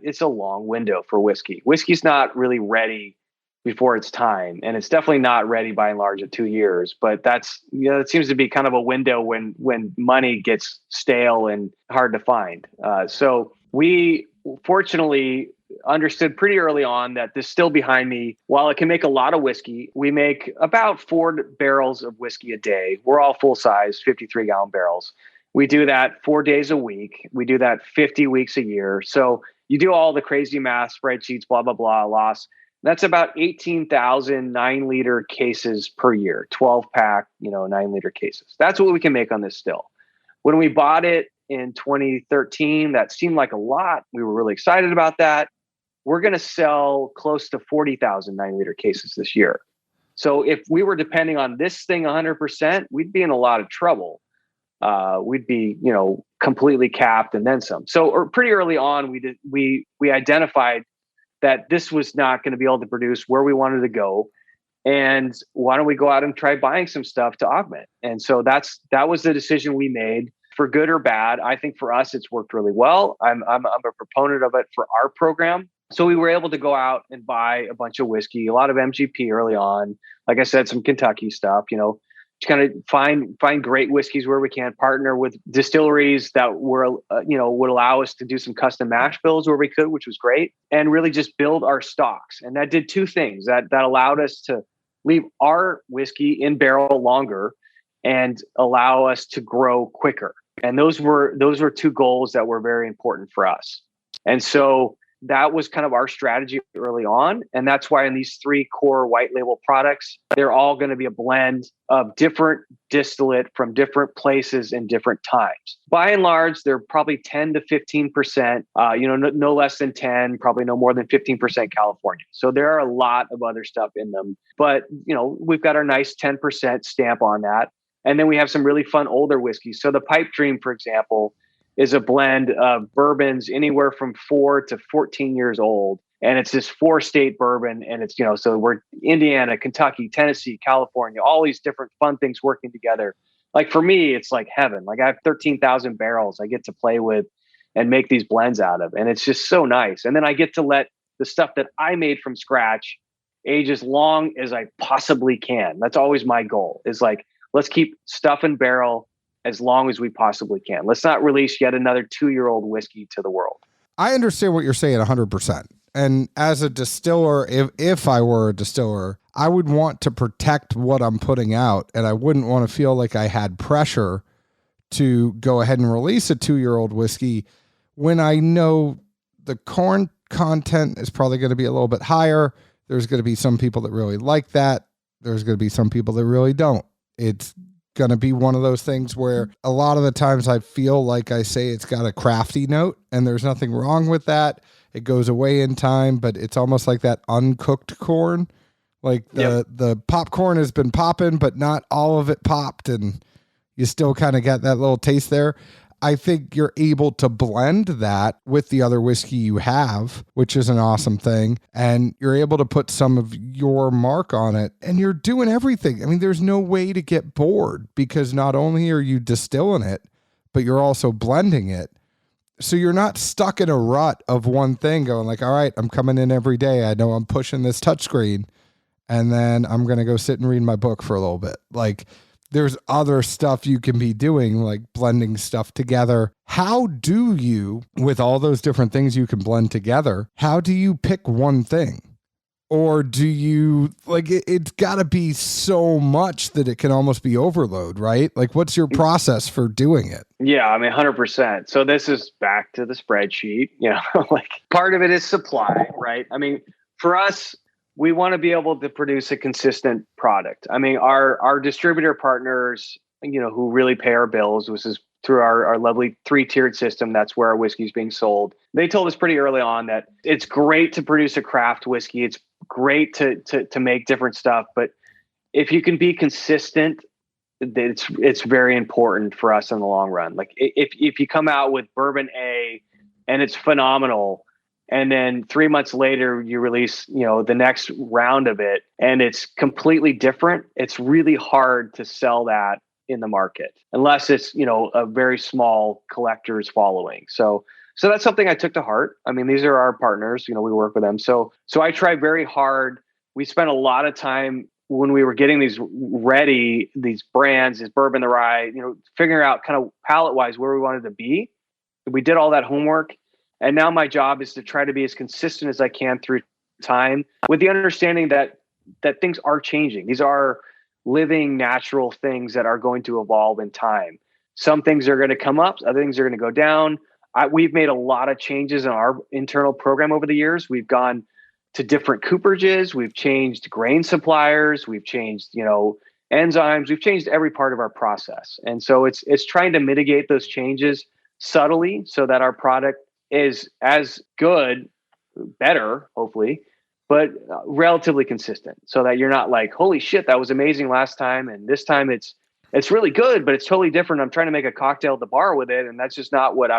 it's a long window for whiskey. Whiskey's not really ready before its time. And it's definitely not ready by and large at 2 years, but it seems to be kind of a window when money gets stale and hard to find. So we fortunately understood pretty early on that this still behind me, while it can make a lot of whiskey, we make about 4 barrels of whiskey a day. We're all full size, 53-gallon barrels. We do that 4 days a week. We do that 50 weeks a year. So you do all the crazy math, spreadsheets, blah, blah, blah, loss. That's about 18,000 9-liter cases per year, 12-pack, 9-liter cases. That's what we can make on this still. When we bought it in 2013, that seemed like a lot. We were really excited about that. We're going to sell close to 40,000 9-liter cases this year. So if we were depending on this thing 100%, we'd be in a lot of trouble. We'd be, completely capped and then some. So pretty early on, we identified that this was not going to be able to produce where we wanted to go. And why don't we go out and try buying some stuff to augment? And so that was the decision we made, for good or bad. I think for us, it's worked really well. I'm a proponent of it for our program. So we were able to go out and buy a bunch of whiskey, a lot of MGP early on. Like I said, some Kentucky stuff, to kind of find great whiskeys where we can, partner with distilleries that were, would allow us to do some custom mash bills where we could, which was great, and really just build our stocks. And that did two things. That allowed us to leave our whiskey in barrel longer and allow us to grow quicker. And those were two goals that were very important for us. And so that was kind of our strategy early on. And that's why in these three core white label products, they're all going to be a blend of different distillate from different places and different times. By and large, they're probably 10 to 15%, no less than 10, probably no more than 15% California. So there are a lot of other stuff in them. But, we've got our nice 10% stamp on that. And then we have some really fun older whiskeys. So the Pipe Dream, for example, is a blend of bourbons anywhere from 4 to 14 years old. And it's this 4-state bourbon. And it's, so we're Indiana, Kentucky, Tennessee, California, all these different fun things working together. Like for me, it's like heaven. Like I have 13,000 barrels I get to play with and make these blends out of. And it's just so nice. And then I get to let the stuff that I made from scratch age as long as I possibly can. That's always my goal, is like, let's keep stuff in barrel as long as we possibly can. Let's not release yet another 2-year-old whiskey to the world. I understand what you're saying 100%. And as a distiller, if I were a distiller, I would want to protect what I'm putting out. And I wouldn't want to feel like I had pressure to go ahead and release a 2-year-old whiskey when I know the corn content is probably going to be a little bit higher. There's going to be some people that really like that. There's going to be some people that really don't. It's going to be one of those things where a lot of the times I feel like I say it's got a crafty note, and there's nothing wrong with that. It goes away in time, but it's almost like that uncooked corn. Like the popcorn has been popping, but not all of it popped, and you still kind of get that little taste there. I think you're able to blend that with the other whiskey you have, which is an awesome thing. And you're able to put some of your mark on it, and you're doing everything. I mean, there's no way to get bored, because not only are you distilling it, but you're also blending it. So you're not stuck in a rut of one thing going like, all right, I'm coming in every day. I know I'm pushing this touchscreen, and then I'm going to go sit and read my book for a little bit. Like, there's other stuff you can be doing, like blending stuff together. How do you, with all those different things you can blend together, how do you pick one thing? Or do you, like, it's got to be so much that it can almost be overload, right? Like, what's your process for doing it? Yeah, I mean, 100%. So this is back to the spreadsheet, like part of it is supply, right? I mean, for us, we want to be able to produce a consistent product. I mean, our distributor partners, who really pay our bills, which is through our lovely 3-tiered system. That's where our whiskey is being sold. They told us pretty early on that it's great to produce a craft whiskey. It's great to make different stuff, but if you can be consistent, it's very important for us in the long run. Like if you come out with bourbon A and it's phenomenal, and then 3 months later, you release, the next round of it, and it's completely different, it's really hard to sell that in the market unless it's, a very small collector's following. So that's something I took to heart. I mean, these are our partners, we work with them. So I try very hard. We spent a lot of time when we were getting these ready, these brands, this bourbon, the rye, figuring out kind of palate wise where we wanted to be. We did all that homework. And now my job is to try to be as consistent as I can through time, with the understanding that things are changing. These are living, natural things that are going to evolve in time. Some things are going to come up, other things are going to go down. We've made a lot of changes in our internal program over the years. We've gone to different cooperages. We've changed grain suppliers. We've changed, enzymes. We've changed every part of our process. And so it's trying to mitigate those changes subtly so that our product is as good, better, hopefully, but relatively consistent, so that you're not like, holy shit, that was amazing last time, and this time it's it's really good, but it's totally different. I'm trying to make a cocktail at the bar with it, and that's just not what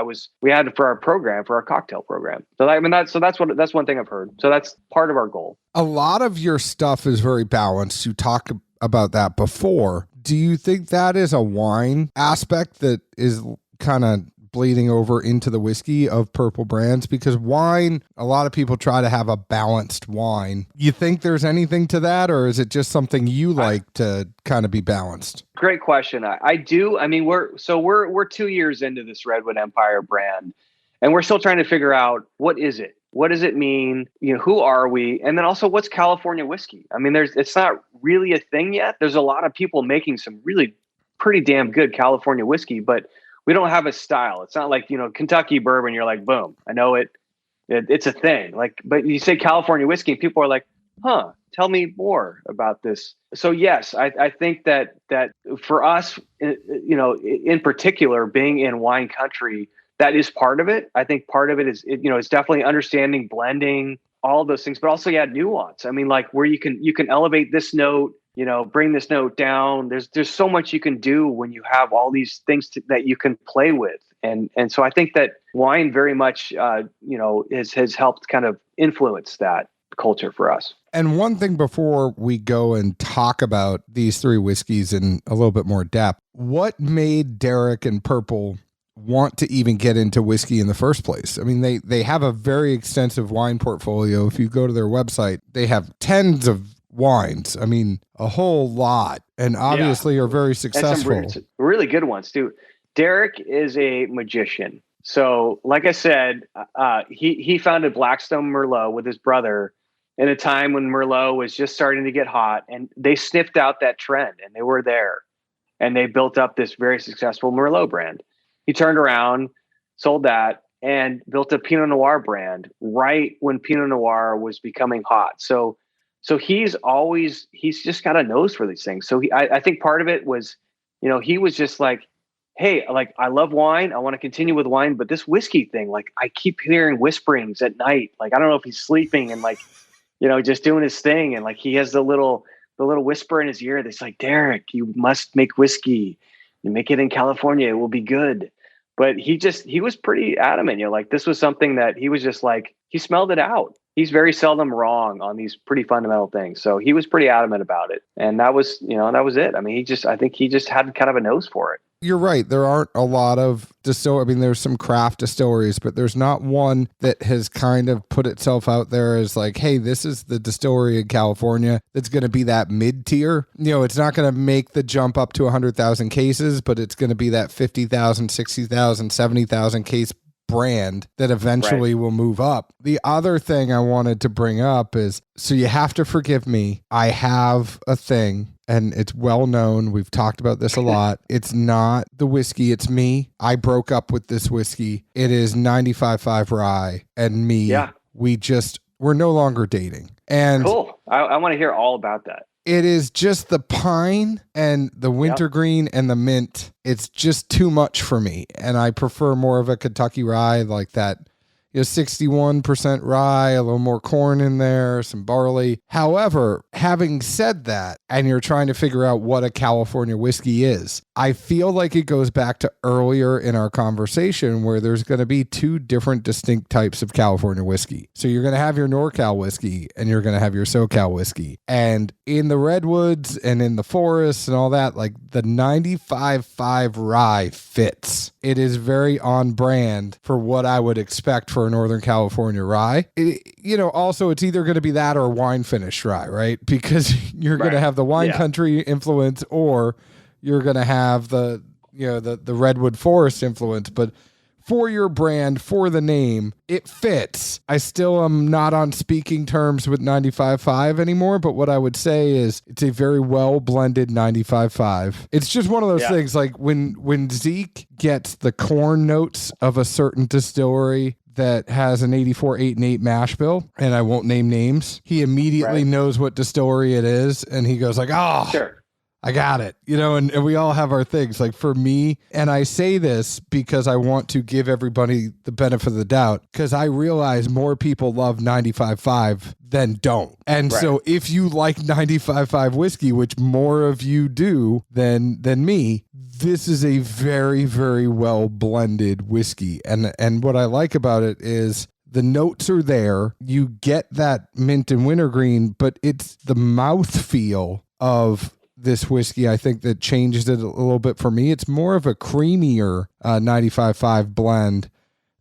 we had for our program, for our cocktail program. So that's one thing I've heard. So that's part of our goal. A lot of your stuff is very balanced. You talked about that before. Do you think that is a wine aspect that is kind of bleeding over into the whiskey of Purple Brands? Because wine, a lot of people try to have a balanced wine. You think there's anything to that, or is it just something you like to kind of be balanced? Great question. I do. I mean, we're 2 years into this Redwood Empire brand, and we're still trying to figure out what is it? What does it mean? Who are we? And then also, what's California whiskey? I mean, it's not really a thing yet. There's a lot of people making some really pretty damn good California whiskey, but we don't have a style. It's not like, Kentucky bourbon. You're like, boom, I know it. It's a thing. Like, but you say California whiskey, and people are like, huh, tell me more about this. So yes, I think that for us, in particular, being in wine country, that is part of it. I think part of it is, it's definitely understanding, blending, all those things, but also nuance. I mean, like where you can elevate this note, bring this note down. There's so much you can do when you have all these things that you can play with. And so I think that wine very much, has helped kind of influence that culture for us. And one thing before we go and talk about these three whiskeys in a little bit more depth, what made Derek and Purple want to even get into whiskey in the first place? I mean, they have a very extensive wine portfolio. If you go to their website, they have tens of wines. I mean, a whole lot, and obviously are very successful. And some really good ones too. Derek is a magician. So like I said, he founded Blackstone Merlot with his brother in a time when Merlot was just starting to get hot, and they sniffed out that trend, and they were there, and they built up this very successful Merlot brand. He turned around, sold that, and built a Pinot Noir brand right when Pinot Noir was becoming hot. So he's just got a nose for these things. So I think part of it was, he was just like, hey, like, I love wine. I want to continue with wine, but this whiskey thing, like, I keep hearing whisperings at night. Like, I don't know if he's sleeping and like, just doing his thing. And like, he has the little whisper in his ear that's like, Derek, you must make whiskey. You make it in California, it will be good. But he was pretty adamant. Like, this was something that he was just like, he smelled it out. He's very seldom wrong on these pretty fundamental things. So he was pretty adamant about it. And that was it. I mean, I think he just had kind of a nose for it. You're right. There aren't a lot of I mean, there's some craft distilleries, but there's not one that has kind of put itself out there as like, hey, this is the distillery in California that's going to be that mid-tier. It's not going to make the jump up to 100,000 cases, but it's going to be that 50,000, 60,000, 70,000 case brand that eventually will move up. The other thing I wanted to bring up is, so you have to forgive me, I have a thing, and it's well known. We've talked about this a lot. It's not the whiskey, it's me. I broke up with this whiskey. It is 95.5 rye, and me. Yeah. We're no longer dating. And cool. I want to hear all about that. It is just the pine and the wintergreen and the mint. It's just too much for me. And I prefer more of a Kentucky rye, like that, 61% rye, a little more corn in there, some barley. However, having said that, and you're trying to figure out what a California whiskey is, I feel like it goes back to earlier in our conversation where there's going to be two different distinct types of California whiskey. So you're going to have your NorCal whiskey and you're going to have your SoCal whiskey. And in the redwoods and in the forests and all that, like the 95.5 rye fits. It is very on brand for what I would expect for a Northern California rye. Also it's either going to be that or wine finish rye, right? Because you're going to have the wine country influence, or you're going to have the redwood forest influence. But for your brand, for the name, it fits. I still am not on speaking terms with 95.5 anymore, but what I would say is it's a very well blended 95.5. It's just one of those things, like when Zeke gets the corn notes of a certain distillery that has an 84, 8, and 8 mash bill, and I won't name names, he immediately knows what distillery it is, and he goes like, oh, sure. I got it. And we all have our things. Like for me, and I say this because I want to give everybody the benefit of the doubt, because I realize more people love 95.5 than don't. And Right. so if you like 95.5 whiskey, which more of you do than me, this is a very, very well blended whiskey. And what I like about it is the notes are there. You get that mint and wintergreen, but it's the mouthfeel of this whiskey, I think, that changes it a little bit for me. It's more of a creamier 95.5 blend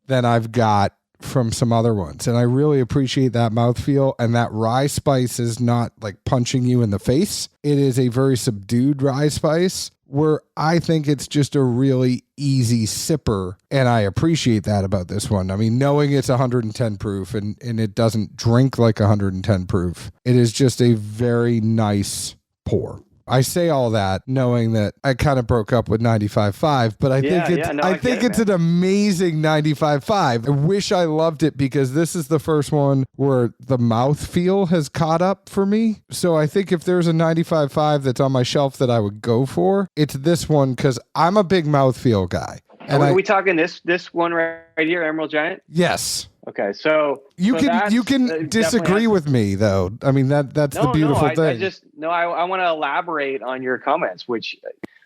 than I've got from some other ones. And I really appreciate that mouthfeel, and that rye spice is not like punching you in the face. It is a very subdued rye spice where I think it's just a really easy sipper. And I appreciate that about this one. I mean, knowing it's 110 proof and it doesn't drink like 110 proof, it is just a very nice pour. I say all that knowing that I kind of broke up with 95.5, but I think it's an amazing 95.5. I wish I loved it because this is the first one where the mouthfeel has caught up for me. So I think if there's a 95.5 that's on my shelf that I would go for, it's this one because I'm a big mouthfeel guy. And are we talking this one right here, Emerald Giant? Yes. Okay, so you can disagree with me though. I mean that's the beautiful thing. I want to elaborate on your comments,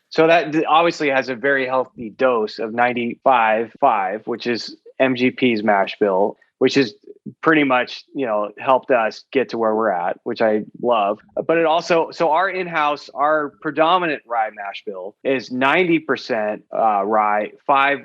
so that obviously has a very healthy dose of 95.5, which is MGP's mash bill, which is pretty much helped us get to where we're at, which I love. But it also, so our predominant rye mash bill is 90% rye, 5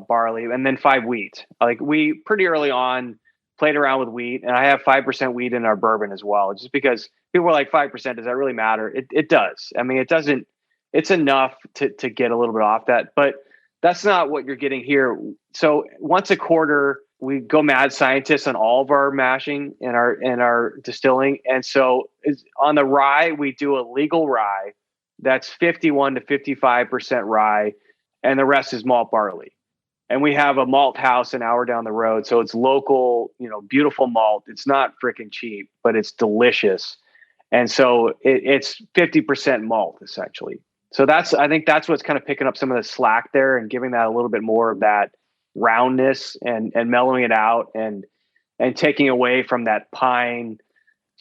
barley, and then 5 wheat. Like we pretty early on played around with wheat, and I have 5% wheat in our bourbon as well, just because people were like, 5%, does that really matter? It does. I mean, it doesn't. It's enough to get a little bit off that, but that's not what you're getting here. So once a quarter, we go mad scientists on all of our mashing and our distilling. And so on the rye, we do a legal rye that's 51 to 55% rye, and the rest is malt barley. And we have a malt house an hour down the road. So it's local, beautiful malt. It's not freaking cheap, but it's delicious. And so it's 50% malt essentially. So I think that's what's kind of picking up some of the slack there and giving that a little bit more of that roundness and mellowing it out and taking away from that pine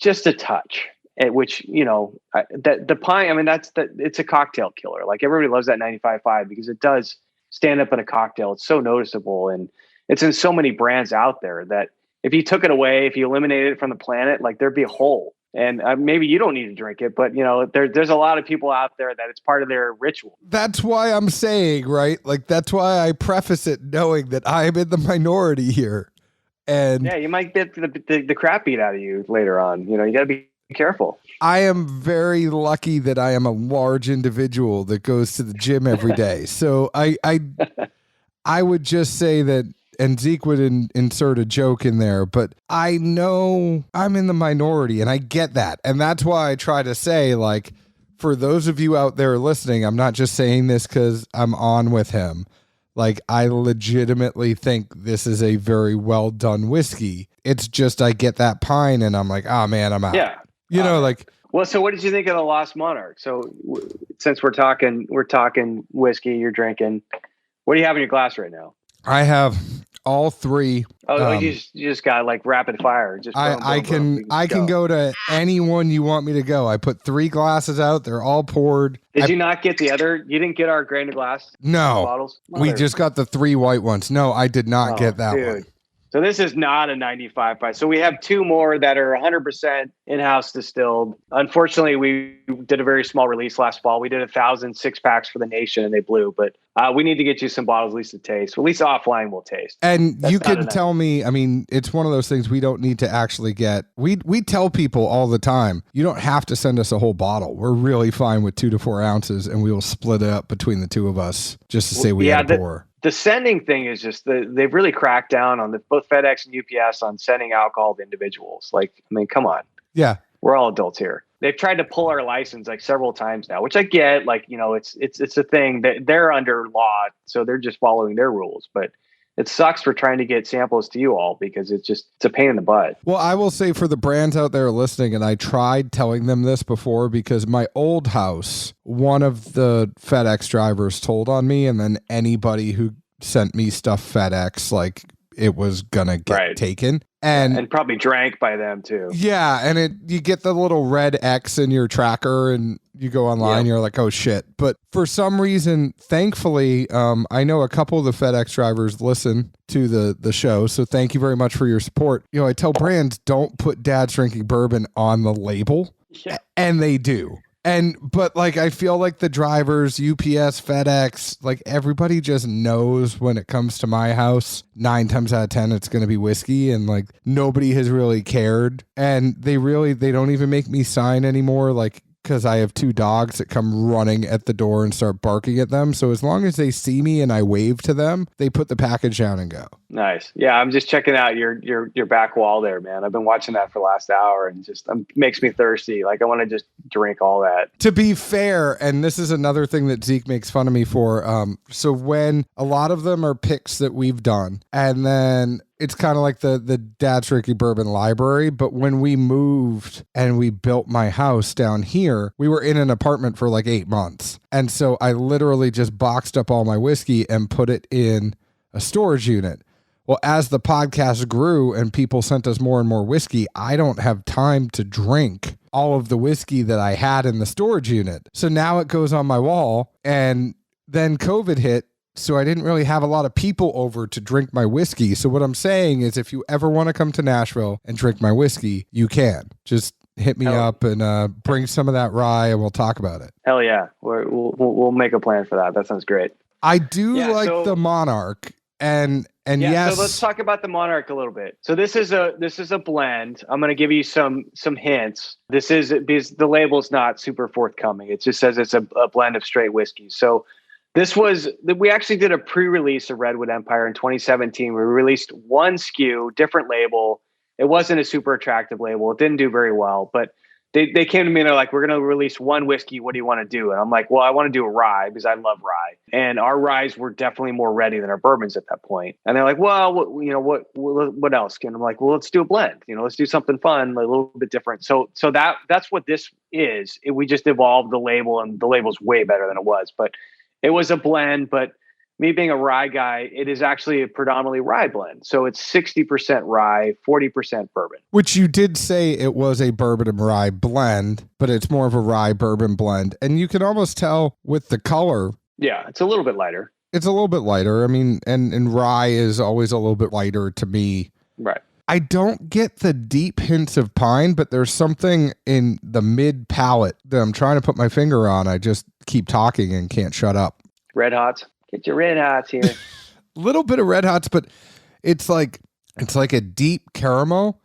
just a touch, which the pine, I mean, it's a cocktail killer. Like everybody loves that 95.5 because it does stand up in a cocktail. It's so noticeable, and it's in so many brands out there that if you took it away, if you eliminated it from the planet, like there'd be a hole. And maybe you don't need to drink it, but there's a lot of people out there that it's part of their ritual. That's why I'm saying, right? Like that's why I preface it knowing that I'm in the minority here. And yeah, you might get the crap beat out of you later on. You got to be careful. I am very lucky that I am a large individual that goes to the gym every day. So I would just say that. And Zeke would insert a joke in there, but I know I'm in the minority and I get that. And that's why I try to say, like, for those of you out there listening, I'm not just saying this because I'm on with him. Like, I legitimately think this is a very well done whiskey. It's just I get that pine and I'm like, oh man, I'm out. Yeah. Well, so what did you think of the Lost Monarch? So since we're talking whiskey, you're drinking, what do you have in your glass right now? I have all 3. You just got like rapid fire. Just I can go to anyone you want me to go. I put 3 glasses out. They're all poured. Did you not get the other? You didn't get our grain of glass? No, bottles? We just got the 3 white ones. No, I did not get that one. So this is not a 95.5. So we have 2 more that are 100% in-house distilled. Unfortunately, we did a very small release last fall. We did 1,000 6-packs for the nation and they blew. But we need to get you some bottles at least to taste. At least offline we'll taste. And you can tell me, I mean, it's one of those things we don't need to actually get. We tell people all the time, you don't have to send us a whole bottle. We're really fine with 2 to 4 ounces and we will split it up between the 2 of us just to say we had a pour. The sending thing is just they've really cracked down on both FedEx and UPS on sending alcohol to individuals. Like, I mean, come on. Yeah. We're all adults here. They've tried to pull our license like several times now, which I get. Like, it's a thing that they're under law, so they're just following their rules. But it sucks for trying to get samples to you all because it's a pain in the butt. Well, I will say for the brands out there listening, and I tried telling them this before because my old house, one of the FedEx drivers told on me, and then anybody who sent me stuff FedEx, like it was gonna get taken. And probably drank by them too. Yeah, and you get the little red X in your tracker and you go online, you're like, oh shit. But for some reason, thankfully, I know a couple of the FedEx drivers listen to the show. So thank you very much for your support. You know, I tell brands, don't put Dad's Drinking Bourbon on the label. Yeah. And they do. But like, I feel like the drivers, UPS, FedEx, like everybody just knows when it comes to my house, 9 times out of 10, it's going to be whiskey. And like, nobody has really cared. And they don't even make me sign anymore. Like, because I have 2 dogs that come running at the door and start barking at them. So as long as they see me and I wave to them, they put the package down and go. Nice. Yeah, I'm just checking out your back wall there, man. I've been watching that for the last hour and just makes me thirsty. Like I want to just drink all that. To be fair, and this is another thing that Zeke makes fun of me for. So when a lot of them are picks that we've done, and then it's kind of like the Dad's Drinking Bourbon library. But when we moved and we built my house down here, we were in an apartment for like 8 months. And so I literally just boxed up all my whiskey and put it in a storage unit. Well, as the podcast grew and people sent us more and more whiskey, I don't have time to drink all of the whiskey that I had in the storage unit. So now it goes on my wall, and then COVID hit. So I didn't really have a lot of people over to drink my whiskey. So what I'm saying is if you ever want to come to Nashville and drink my whiskey, you can. Just hit me up and bring some of that rye and we'll talk about it. Hell yeah. We'll make a plan for that. That sounds great. I do like the Monarch. And yes. So let's talk about the Monarch a little bit. So this is a blend. I'm going to give you some hints. This is because the label's not super forthcoming. It just says it's a blend of straight whiskey. So we actually did a pre-release of Redwood Empire in 2017. We released one SKU, different label. It wasn't a super attractive label. It didn't do very well, but they came to me and they're like, we're going to release one whiskey. What do you want to do? And I'm like, well, I want to do a rye because I love rye. And our ryes were definitely more ready than our bourbons at that point. And they're like, well, what else? And I'm like, well, let's do a blend. Let's do something fun, a little bit different. So that's what this is. We just evolved the label, and the label's way better than it was. But it was a blend. But me being a rye guy, it is actually a predominantly rye blend. So it's 60% rye, 40% bourbon. Which you did say it was a bourbon and rye blend, but it's more of a rye bourbon blend. And you can almost tell with the color. Yeah, it's a little bit lighter. It's a little bit lighter. I mean, and rye is always a little bit lighter to me. Right. I don't get the deep hints of pine, but there's something in the mid palate that I'm trying to put my finger on. I just keep talking and can't shut up. Red Hots. Get your Red Hots here. Little bit of Red Hots, but it's like a deep caramel,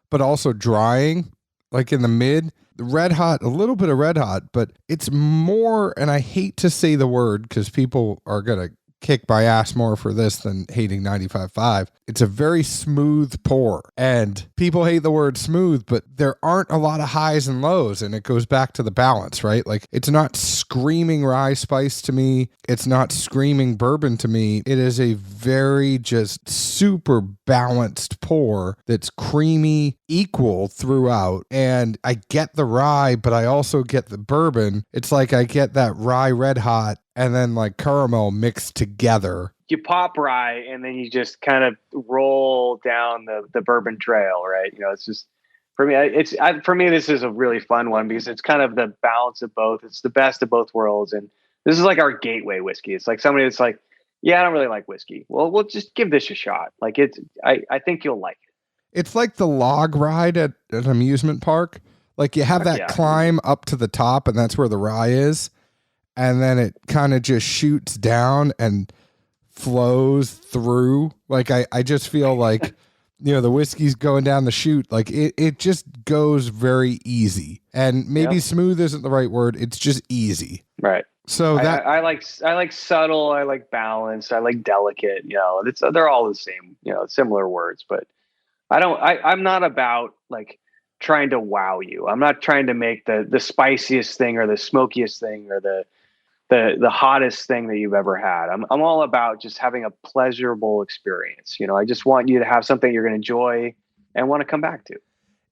but also drying, like in the mid. The Red Hot, a little bit of Red Hot, but it's more, and I hate to say the word because people are going to kick my ass more for this than hating 95.5. It's a very smooth pour, and people hate the word smooth, but there aren't a lot of highs and lows, and it goes back to the balance, right? Like it's not screaming rye spice to me. It's not screaming bourbon to me. It is a very just super balanced pour that's creamy, equal throughout. And I get the rye, but I also get the bourbon. It's like I get that rye Red Hot and then like caramel mixed together. You pop rye and then you just kind of roll down the bourbon trail, right? It's just for me. This is a really fun one because it's kind of the balance of both. It's the best of both worlds, and this is like our gateway whiskey. It's like somebody that's like, yeah, I don't really like whiskey. Well, we'll just give this a shot. Like I think you'll like it. It's like the log ride at an amusement park. Like you have that climb up to the top, and that's where the rye is. And then it kind of just shoots down and flows through. Like I just feel like, the whiskey's going down the chute. Like it just goes very easy. And maybe smooth isn't the right word. It's just easy. Right. So that I like subtle. I like balance. I like delicate. They're all the same. Similar words. But I'm not about like trying to wow you. I'm not trying to make the spiciest thing or the smokiest thing or the the hottest thing that you've ever had. I'm all about just having a pleasurable experience. I just want you to have something you're going to enjoy and want to come back to.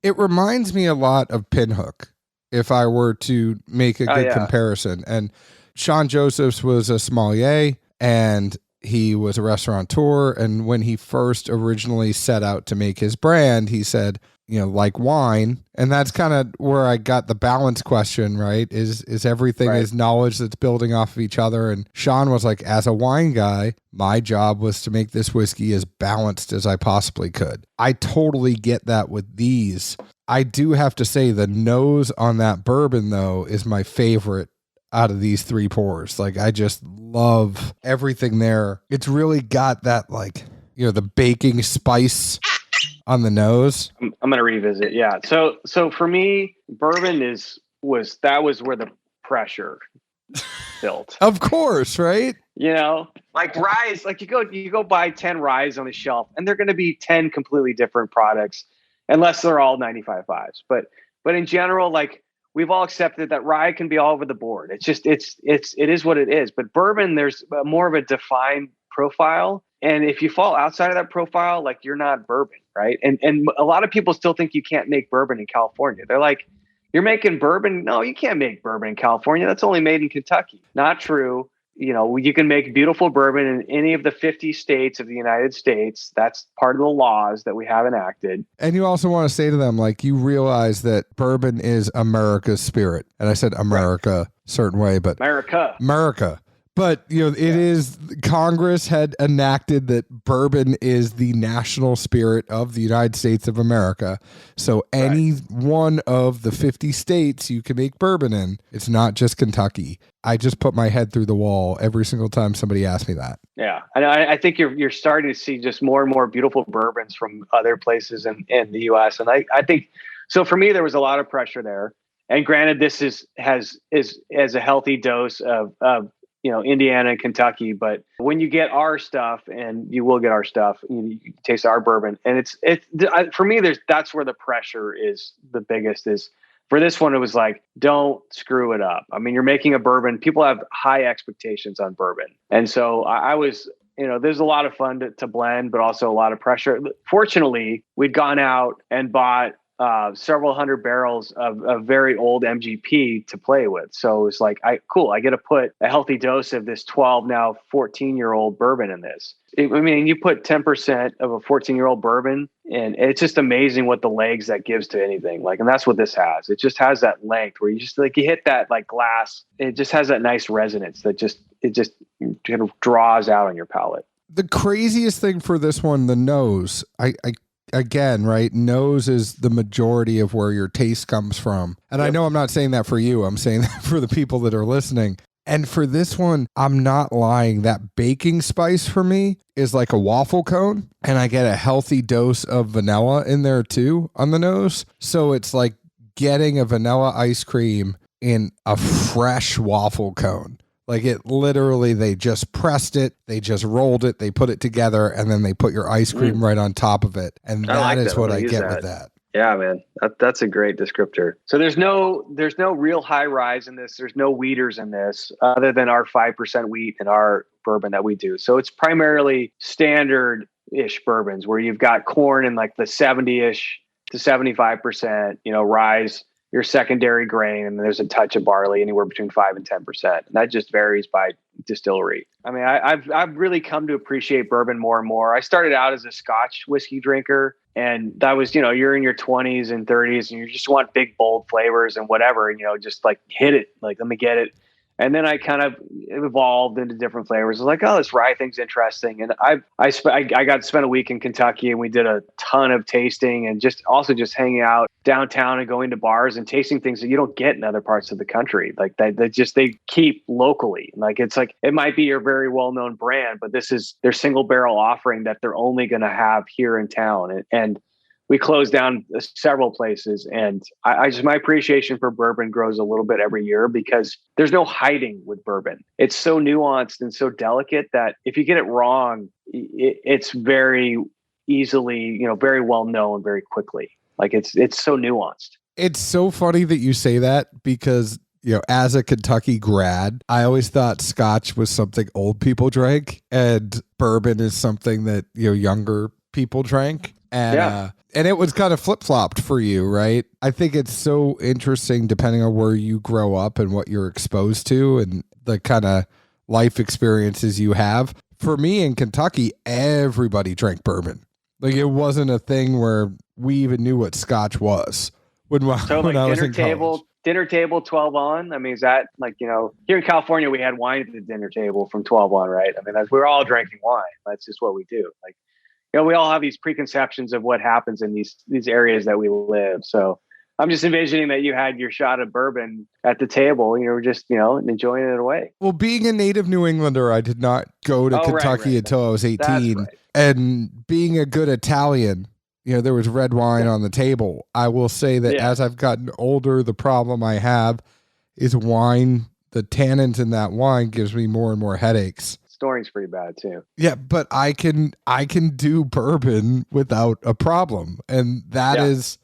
It reminds me a lot of Pinhook, if I were to make a good comparison. And Sean Josephs was a sommelier and he was a restaurateur. And when he first originally set out to make his brand, he said, like wine. And that's kind of where I got the balance question, right? Is everything is knowledge that's building off of each other? And Sean was like, as a wine guy, my job was to make this whiskey as balanced as I possibly could. I totally get that with these. I do have to say the nose on that bourbon, though, is my favorite out of these 3 pours. Like, I just love everything there. It's really got that, like, the baking spice on the nose. I'm going to revisit. Yeah. So for me, bourbon was where the pressure built. Of course. Right. Like ryes, like you go buy 10 ryes on the shelf and they're going to be 10 completely different products unless they're all 95.5s. But in general, like we've all accepted that rye can be all over the board. It's just, it is what it is. But bourbon, there's more of a defined profile. And if you fall outside of that profile, like you're not bourbon, right? And a lot of people still think you can't make bourbon in California. They're like, you're making bourbon? No, you can't make bourbon in California. That's only made in Kentucky. Not true. You can make beautiful bourbon in any of the 50 states of the United States. That's part of the laws that we have enacted. And you also want to say to them, like, you realize that bourbon is America's spirit. And I said America a certain way, but America. But, it is, Congress had enacted that bourbon is the national spirit of the United States of America. So any one of the 50 states you can make bourbon in. It's not just Kentucky. I just put my head through the wall every single time somebody asks me that. Yeah. And I think you're starting to see just more and more beautiful bourbons from other places in the U.S. And I think, so for me, there was a lot of pressure there. And granted, this is a healthy dose of Indiana and Kentucky, but when you get our stuff, and you will get our stuff, you taste our bourbon, and for me, that's where the pressure is the biggest. Is for this one, it was like, don't screw it up. I mean, you're making a bourbon. People have high expectations on bourbon, and so I was, there's a lot of fun to blend, but also a lot of pressure. Fortunately, we'd gone out and bought several hundred barrels of very old MGP to play with. So it's like, I get to put a healthy dose of this 12, now 14-year-old bourbon in this. You put 10% of a 14-year-old bourbon, and it's just amazing what the legs that gives to anything. Like, and that's what this has. It just has that length where you just like, you hit that like glass. It just has that nice resonance that it just kind of draws out on your palate. The craziest thing for this one, the nose, again, right? Nose is the majority of where your taste comes from. And yep. I know I'm not saying that for you. I'm saying that for the people that are listening. And for this one, I'm not lying. That baking spice for me is like a waffle cone. And I get a healthy dose of vanilla in there too on the nose. So it's like getting a vanilla ice cream in a fresh waffle cone. Like it literally, they just pressed it, they just rolled it, they put it together, and then they put your ice cream right on top of it. And that is what I get with that. Yeah, man, that's a great descriptor. So there's no real high rise in this. There's no wheaters in this other than our 5% wheat in our bourbon that we do. So it's primarily standard-ish bourbons where you've got corn in like the 70-ish to 75%, rise, your secondary grain, and there's a touch of barley, anywhere between 5 and 10%. And that just varies by distillery. I mean, I've really come to appreciate bourbon more and more. I started out as a Scotch whiskey drinker, and that was, you're in your 20s and 30s, and you just want big, bold flavors and whatever, and, just like hit it, like, let me get it. And then I kind of evolved into different flavors. I was like, oh, this rye thing's interesting. And I got to spend a week in Kentucky, and we did a ton of tasting and just hanging out downtown and going to bars and tasting things that you don't get in other parts of the country. Like they keep locally. Like it's like, it might be your very well-known brand, but this is their single barrel offering that they're only going to have here in town. And we closed down several places, and my appreciation for bourbon grows a little bit every year because there's no hiding with bourbon. It's so nuanced and so delicate that if you get it wrong, it's very easily, very well known very quickly. Like it's so nuanced. It's so funny that you say that because as a Kentucky grad, I always thought Scotch was something old people drank, and bourbon is something that younger people drank. And it was kind of flip-flopped for you, right? I think it's so interesting depending on where you grow up and what you're exposed to and the kind of life experiences you have. For me in Kentucky, everybody drank bourbon. Like, it wasn't a thing where we even knew what Scotch was when I was in college. Dinner table 12 on. I mean, is that like, here in California, we had wine at the dinner table from 12 on, right? I mean, we're all drinking wine. That's just what we do. Like, we all have these preconceptions of what happens in these areas that we live. So I'm just envisioning that you had your shot of bourbon at the table and you were just, enjoying it away. Well, being a native New Englander, I did not go to Kentucky until I was 18. Right. And being a good Italian, there was red wine on the table. I will say that as I've gotten older, the problem I have is wine. The tannins in that wine gives me more and more headaches. Storing's pretty bad too. Yeah, but I can do bourbon without a problem. And that is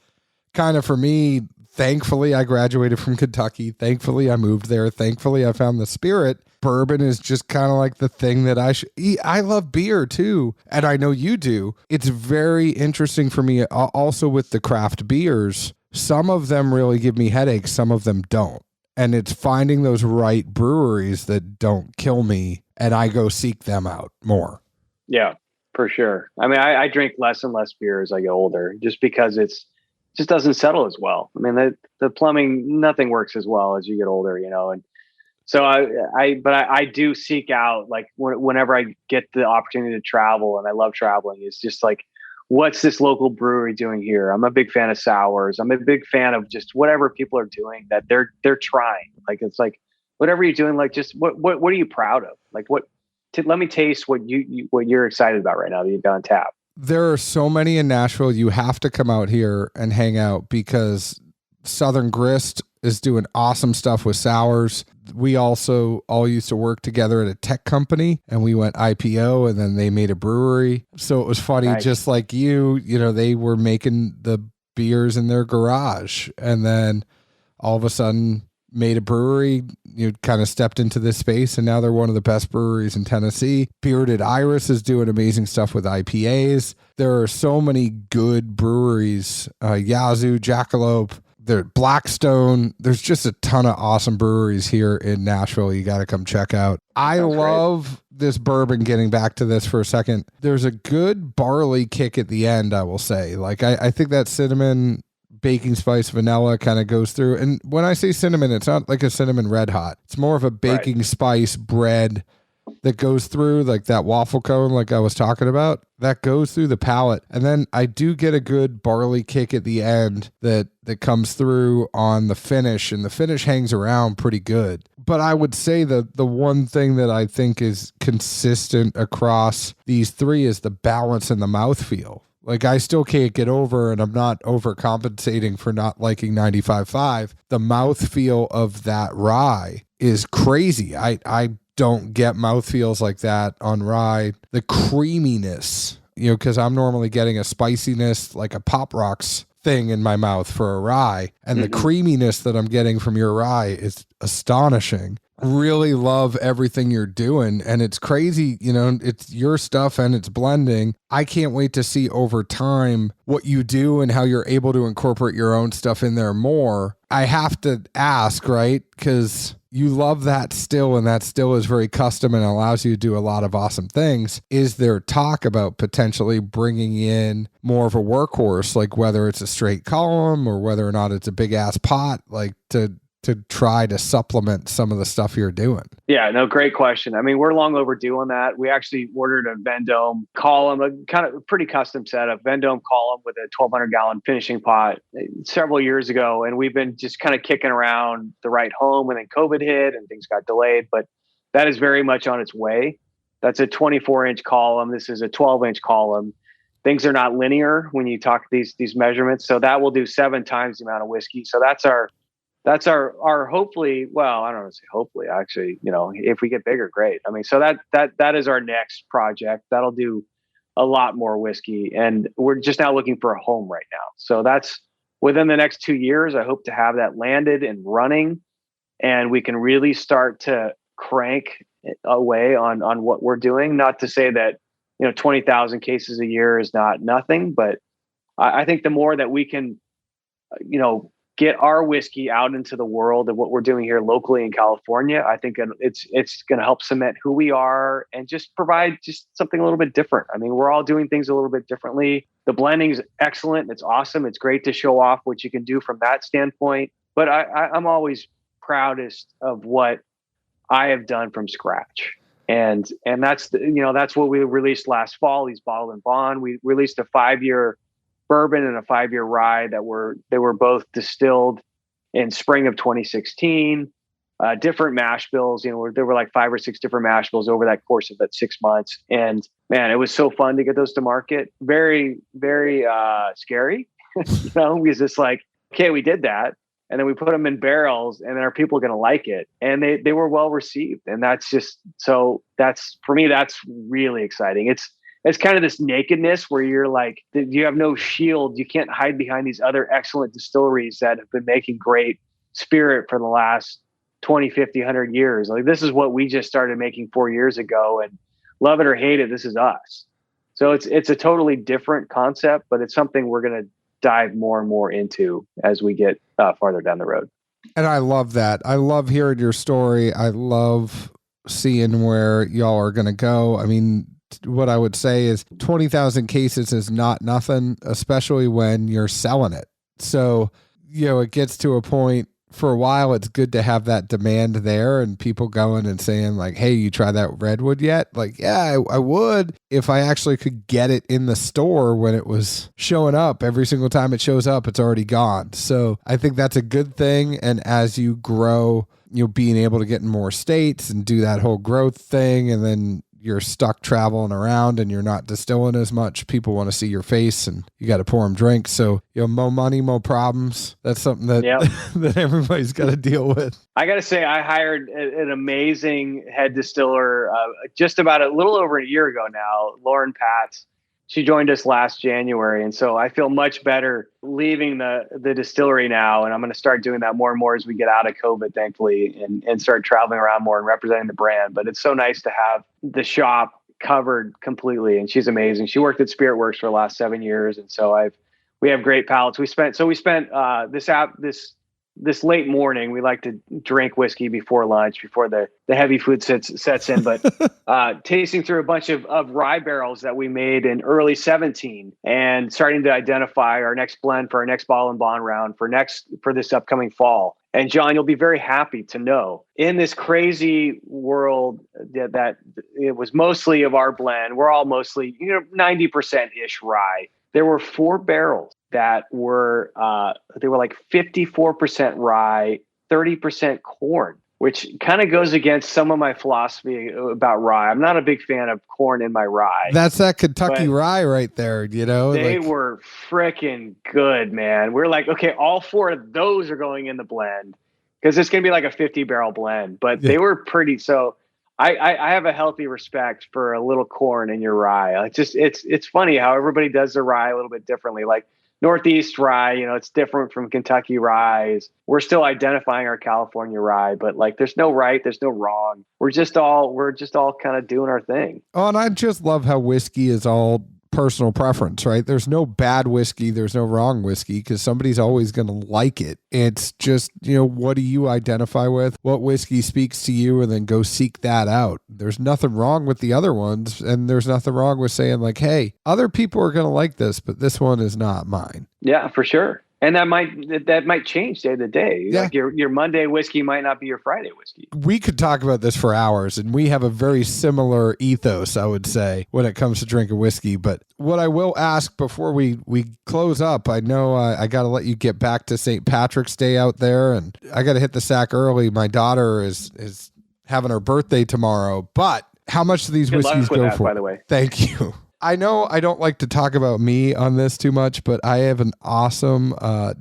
kind of, for me, thankfully I graduated from Kentucky. Thankfully I moved there. Thankfully I found the spirit. Bourbon is just kind of like the thing that I should eat. I love beer too, and I know you do. It's very interesting for me also with the craft beers. Some of them really give me headaches, some of them don't. And it's finding those right breweries that don't kill me, and I go seek them out more. Yeah, for sure. I mean, I drink less and less beer as I get older, just because it just doesn't settle as well. I mean, the plumbing, nothing works as well as you get older, and so I do seek out, like, whenever I get the opportunity to travel, and I love traveling, it's just like, what's this local brewery doing here? I'm a big fan of sours. I'm a big fan of just whatever people are doing that they're trying. Like, it's like, whatever you're doing, like, just what are you proud of? Like, let me taste what you're excited about right now that you've got on tap. There are so many in Nashville. You have to come out here and hang out, because Southern Grist is doing awesome stuff with sours. We also all used to work together at a tech company, and we went IPO, and then they made a brewery. So it was funny, nice. Just like they were making the beers in their garage, and then all of a sudden made a brewery. You kind of stepped into this space, and now they're one of the best breweries in Tennessee. Bearded Iris is doing amazing stuff with IPAs. There are so many good breweries, Yazoo, Jackalope, there, Blackstone. There's just a ton of awesome breweries here in Nashville. You got to come check out. I love this bourbon. Getting back to this for a second, there's a good barley kick at the end, I will say. Like, I think that cinnamon, baking spice, vanilla kind of goes through. And when I say cinnamon, it's not like a cinnamon red hot. It's more of a baking spice bread that goes through, like that waffle cone, like I was talking about, that goes through the palate. And then I do get a good barley kick at the end that comes through on the finish, and the finish hangs around pretty good. But I would say that the one thing that I think is consistent across these three is the balance and the mouthfeel. Like, I still can't get over, and I'm not overcompensating for not liking 95.5. The mouthfeel of that rye is crazy. I don't get mouthfeels like that on rye. The creaminess, because I'm normally getting a spiciness, like a Pop Rocks thing in my mouth for a rye, and the creaminess that I'm getting from your rye is astonishing. Really love everything you're doing, and it's crazy, it's your stuff and it's blending. I can't wait to see over time what you do and how you're able to incorporate your own stuff in there more. I have to ask, right? Because you love that still, and that still is very custom and allows you to do a lot of awesome things. Is there talk about potentially bringing in more of a workhorse, like whether it's a straight column or whether or not it's a big ass pot, like to try to supplement some of the stuff you're doing? Yeah, no, great question. I mean, we're long overdue on that. We actually ordered a Vendome column, a kind of pretty custom setup, Vendome column with a 1,200 gallon finishing pot several years ago. And we've been just kind of kicking around the right home, and then COVID hit and things got delayed, but that is very much on its way. That's a 24-inch column. This is a 12-inch column. Things are not linear when you talk these measurements. So that will do 7 times the amount of whiskey. So that's our hopefully, well, I don't want to say hopefully, actually, if we get bigger, great. I mean, so that is our next project. That'll do a lot more whiskey, and we're just now looking for a home right now. So that's within the next 2 years. I hope to have that landed and running. and we can really start to crank away on what we're doing. Not to say that, 20,000 cases a year is not nothing, but I think the more that we can, get our whiskey out into the world and what we're doing here locally in California, I think it's going to help cement who we are and just provide just something a little bit different. I mean, we're all doing things a little bit differently. The blending is excellent. It's awesome. It's great to show off what you can do from that standpoint. But I'm always proudest of what I have done from scratch. And that's, that's what we released last fall, these bottled and bond. We released a 5-year bourbon and a 5-year rye they were both distilled in spring of 2016. Different mash bills, there were like 5 or 6 different mash bills over that course of that 6 months. And man, it was so fun to get those to market. Very, very scary, because it's like, okay, we did that. And then we put them in barrels, and then are people going to like it? And they were well received. And that's just, so that's, for me, that's really exciting. It's kind of this nakedness where you're like, you have no shield. You can't hide behind these other excellent distilleries that have been making great spirit for the last 20, 50, 100 years. Like, this is what we just started making 4 years ago, and love it or hate it, this is us. So it's a totally different concept, but it's something we're going to dive more and more into as we get farther down the road. And I love that. I love hearing your story. I love seeing where y'all are going to go. I mean, what I would say is 20,000 cases is not nothing, especially when you're selling it. So, it gets to a point, for a while, it's good to have that demand there and people going and saying like, hey, you try that Redwood yet? Like, yeah, I would if I actually could get it in the store when it was showing up. Every single time it shows up, it's already gone. So I think that's a good thing. And as you grow, being able to get in more states and do that whole growth thing, and then you're stuck traveling around and you're not distilling as much. People want to see your face and you got to pour them drinks. So, more money, more problems. That's something that, that everybody's got to deal with. I got to say, I hired an amazing head distiller just about a little over a year ago now, Lauren Patz. She joined us last January. And so I feel much better leaving the distillery now. And I'm going to start doing that more and more as we get out of COVID, thankfully, and start traveling around more and representing the brand. But it's so nice to have the shop covered completely. And she's amazing. She worked at Spirit Works for the last 7 years. And so we have great palates. We spent this late morning, we like to drink whiskey before lunch, before the heavy food sets in, but tasting through a bunch of rye barrels that we made in early 17 and starting to identify our next blend for our next bottle and bond round for this upcoming fall. And John, you'll be very happy to know, in this crazy world that it was mostly of our blend, we're all mostly 90% ish rye. There were 4 barrels that were they were like 54% rye, 30% corn, which kind of goes against some of my philosophy about rye. I'm not a big fan of corn in my rye. That's that Kentucky rye right there, They were freaking good, man. We're like, okay, all 4 of those are going in the blend because it's going to be like a 50 barrel blend, but they were pretty. So I have a healthy respect for a little corn in your rye. It's funny how everybody does their rye a little bit differently. Like Northeast rye, it's different from Kentucky rye. We're still identifying our California rye, but like there's no right, there's no wrong. We're just all kind of doing our thing. Oh, and I just love how whiskey is all personal preference, right? There's no bad whiskey, there's no wrong whiskey, because somebody's always going to like it. It's just, what do you identify with? What whiskey speaks to you, and then go seek that out. There's nothing wrong with the other ones, and there's nothing wrong with saying like, hey, other people are going to like this, but this one is not mine. Yeah, for sure. And that might change day to day. Yeah. Like your Monday whiskey might not be your Friday whiskey. We could talk about this for hours, and we have a very similar ethos, I would say, when it comes to drinking whiskey. But what I will ask before we close up, I know I got to let you get back to St. Patrick's Day out there, and I got to hit the sack early. My daughter is having her birthday tomorrow. But how much do these whiskeys go for? By the way, thank you. I know I don't like to talk about me on this too much, but I have an awesome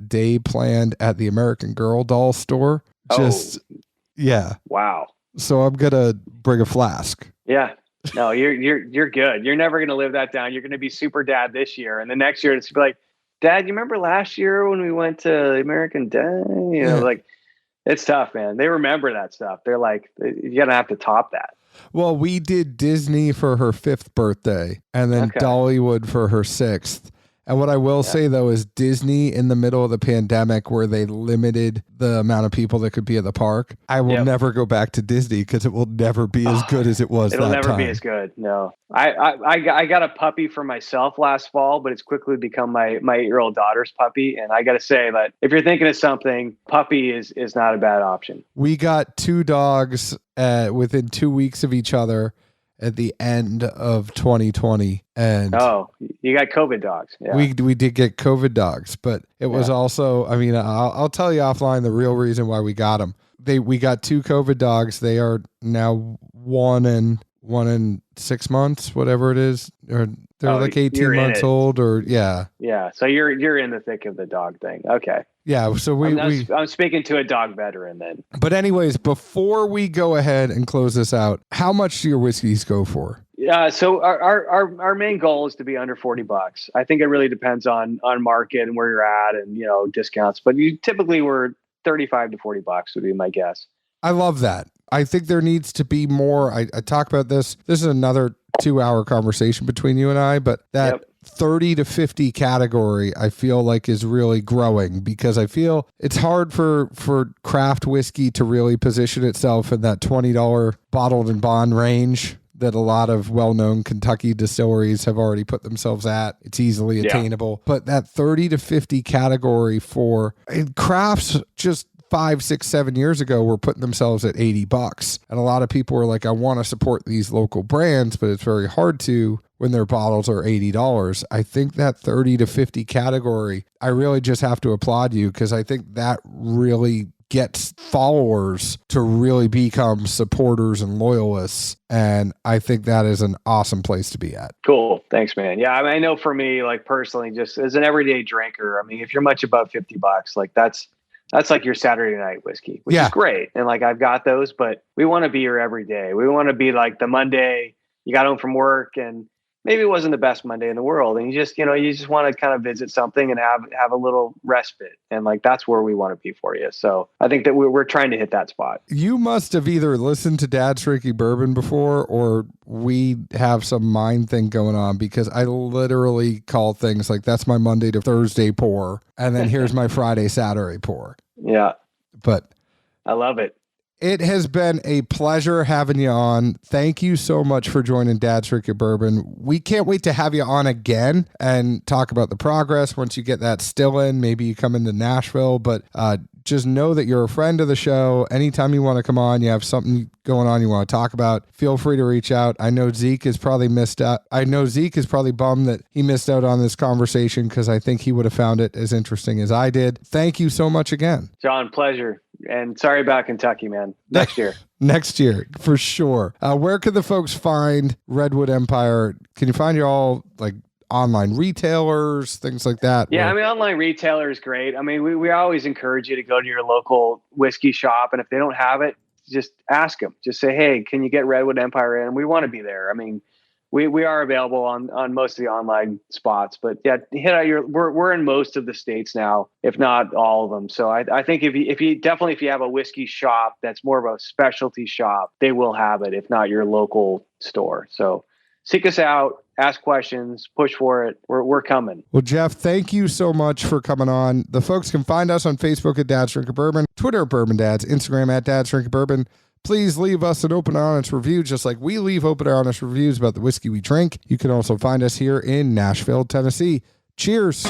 day planned at the American Girl doll store. Wow. So I'm gonna bring a flask. Yeah. No, you're good. You're never gonna live that down. You're gonna be super dad this year, and the next year it's be like, Dad, you remember last year when we went to American Day? Like, It's tough, man. They remember that stuff. They're like, you're gonna have to top that. Well, we did Disney for her 5th birthday and then Dollywood for her 6th. And what I will say, though, is Disney in the middle of the pandemic where they limited the amount of people that could be at the park. I will never go back to Disney because it will never be as good as it was that time. It'll never be as good. No. I got a puppy for myself last fall, but it's quickly become my 8-year-old daughter's puppy. And I got to say that if you're thinking of something, puppy is not a bad option. We got 2 dogs within 2 weeks of each other at the end of 2020. And you got COVID dogs. Yeah. We did get COVID dogs, but it was also, I mean, I'll tell you offline the real reason why we got them. We got 2 COVID dogs. They are now 1 and 6 months, whatever it is, or they're like 18 months old, or Yeah. So you're in the thick of the dog thing. Okay. Yeah. So I'm speaking to a dog veteran then. But anyways, before we go ahead and close this out, how much do your whiskeys go for? So our main goal is to be under $40. I think it really depends on market and where you're at and, discounts, but typically we're $35 to $40 would be my guess. I love that. I think there needs to be more. I talk about this. This is another 2-hour conversation between you and I, but that 30 to 50 category, I feel like is really growing because I feel it's hard for craft whiskey to really position itself in that $20 bottled and bond range that a lot of well-known Kentucky distilleries have already put themselves at. It's easily attainable, but that 30 to 50 category for crafts just 5, 6, 7 years ago were putting themselves at $80. And a lot of people were like, I want to support these local brands, but it's very hard to when their bottles are $80. I think that 30 to 50 category, I really just have to applaud you because I think that really gets followers to really become supporters and loyalists. And I think that is an awesome place to be at. Cool. Thanks, man. Yeah. I know for me, like personally, just as an everyday drinker, I mean, if you're much above $50, like that's like your Saturday night whiskey, which is great. And like, I've got those, but we want to be here every day. We want to be like the Monday you got home from work and maybe it wasn't the best Monday in the world. And you just want to kind of visit something and have a little respite. And like, that's where we want to be for you. So I think that we're trying to hit that spot. You must have either listened to Dad's Drinking Bourbon before, or we have some mind thing going on because I literally call things like, that's my Monday to Thursday pour. And then here's my Friday, Saturday pour. Yeah. But I love it. It has been a pleasure having you on. Thank you so much for joining Dad's Drinking Bourbon. We can't wait to have you on again and talk about the progress once you get that still in. Maybe you come into Nashville, but just know that you're a friend of the show. Anytime you want to come on, you have something going on you want to talk about, feel free to reach out. I know Zeke is probably missed out. I know Zeke is probably bummed that he missed out on this conversation because I think he would have found it as interesting as I did. Thank you so much again. John, pleasure. And sorry about Kentucky, man. Next year. Next year, for sure. Where could the folks find Redwood Empire? Can you find you all like online retailers, things like that? Yeah, I mean, online retailer is great. I mean, we always encourage you to go to your local whiskey shop. And if they don't have it, just ask them. Just say, hey, can you get Redwood Empire in? We want to be there. I mean, we are available on most of the online spots, but yeah, hit out we're in most of the states now, if not all of them. So I think if you have a whiskey shop that's more of a specialty shop, they will have it, if not your local store. So seek us out, ask questions, push for it. We're coming. Well, Jeff, thank you so much for coming on. The folks can find us on Facebook at Dad's Drinking Bourbon, Twitter at Bourbon Dads, Instagram at Dad's Drinking Bourbon. Please leave us an open and honest review, just like we leave open and honest reviews about the whiskey we drink. You can also find us here in Nashville, Tennessee. Cheers.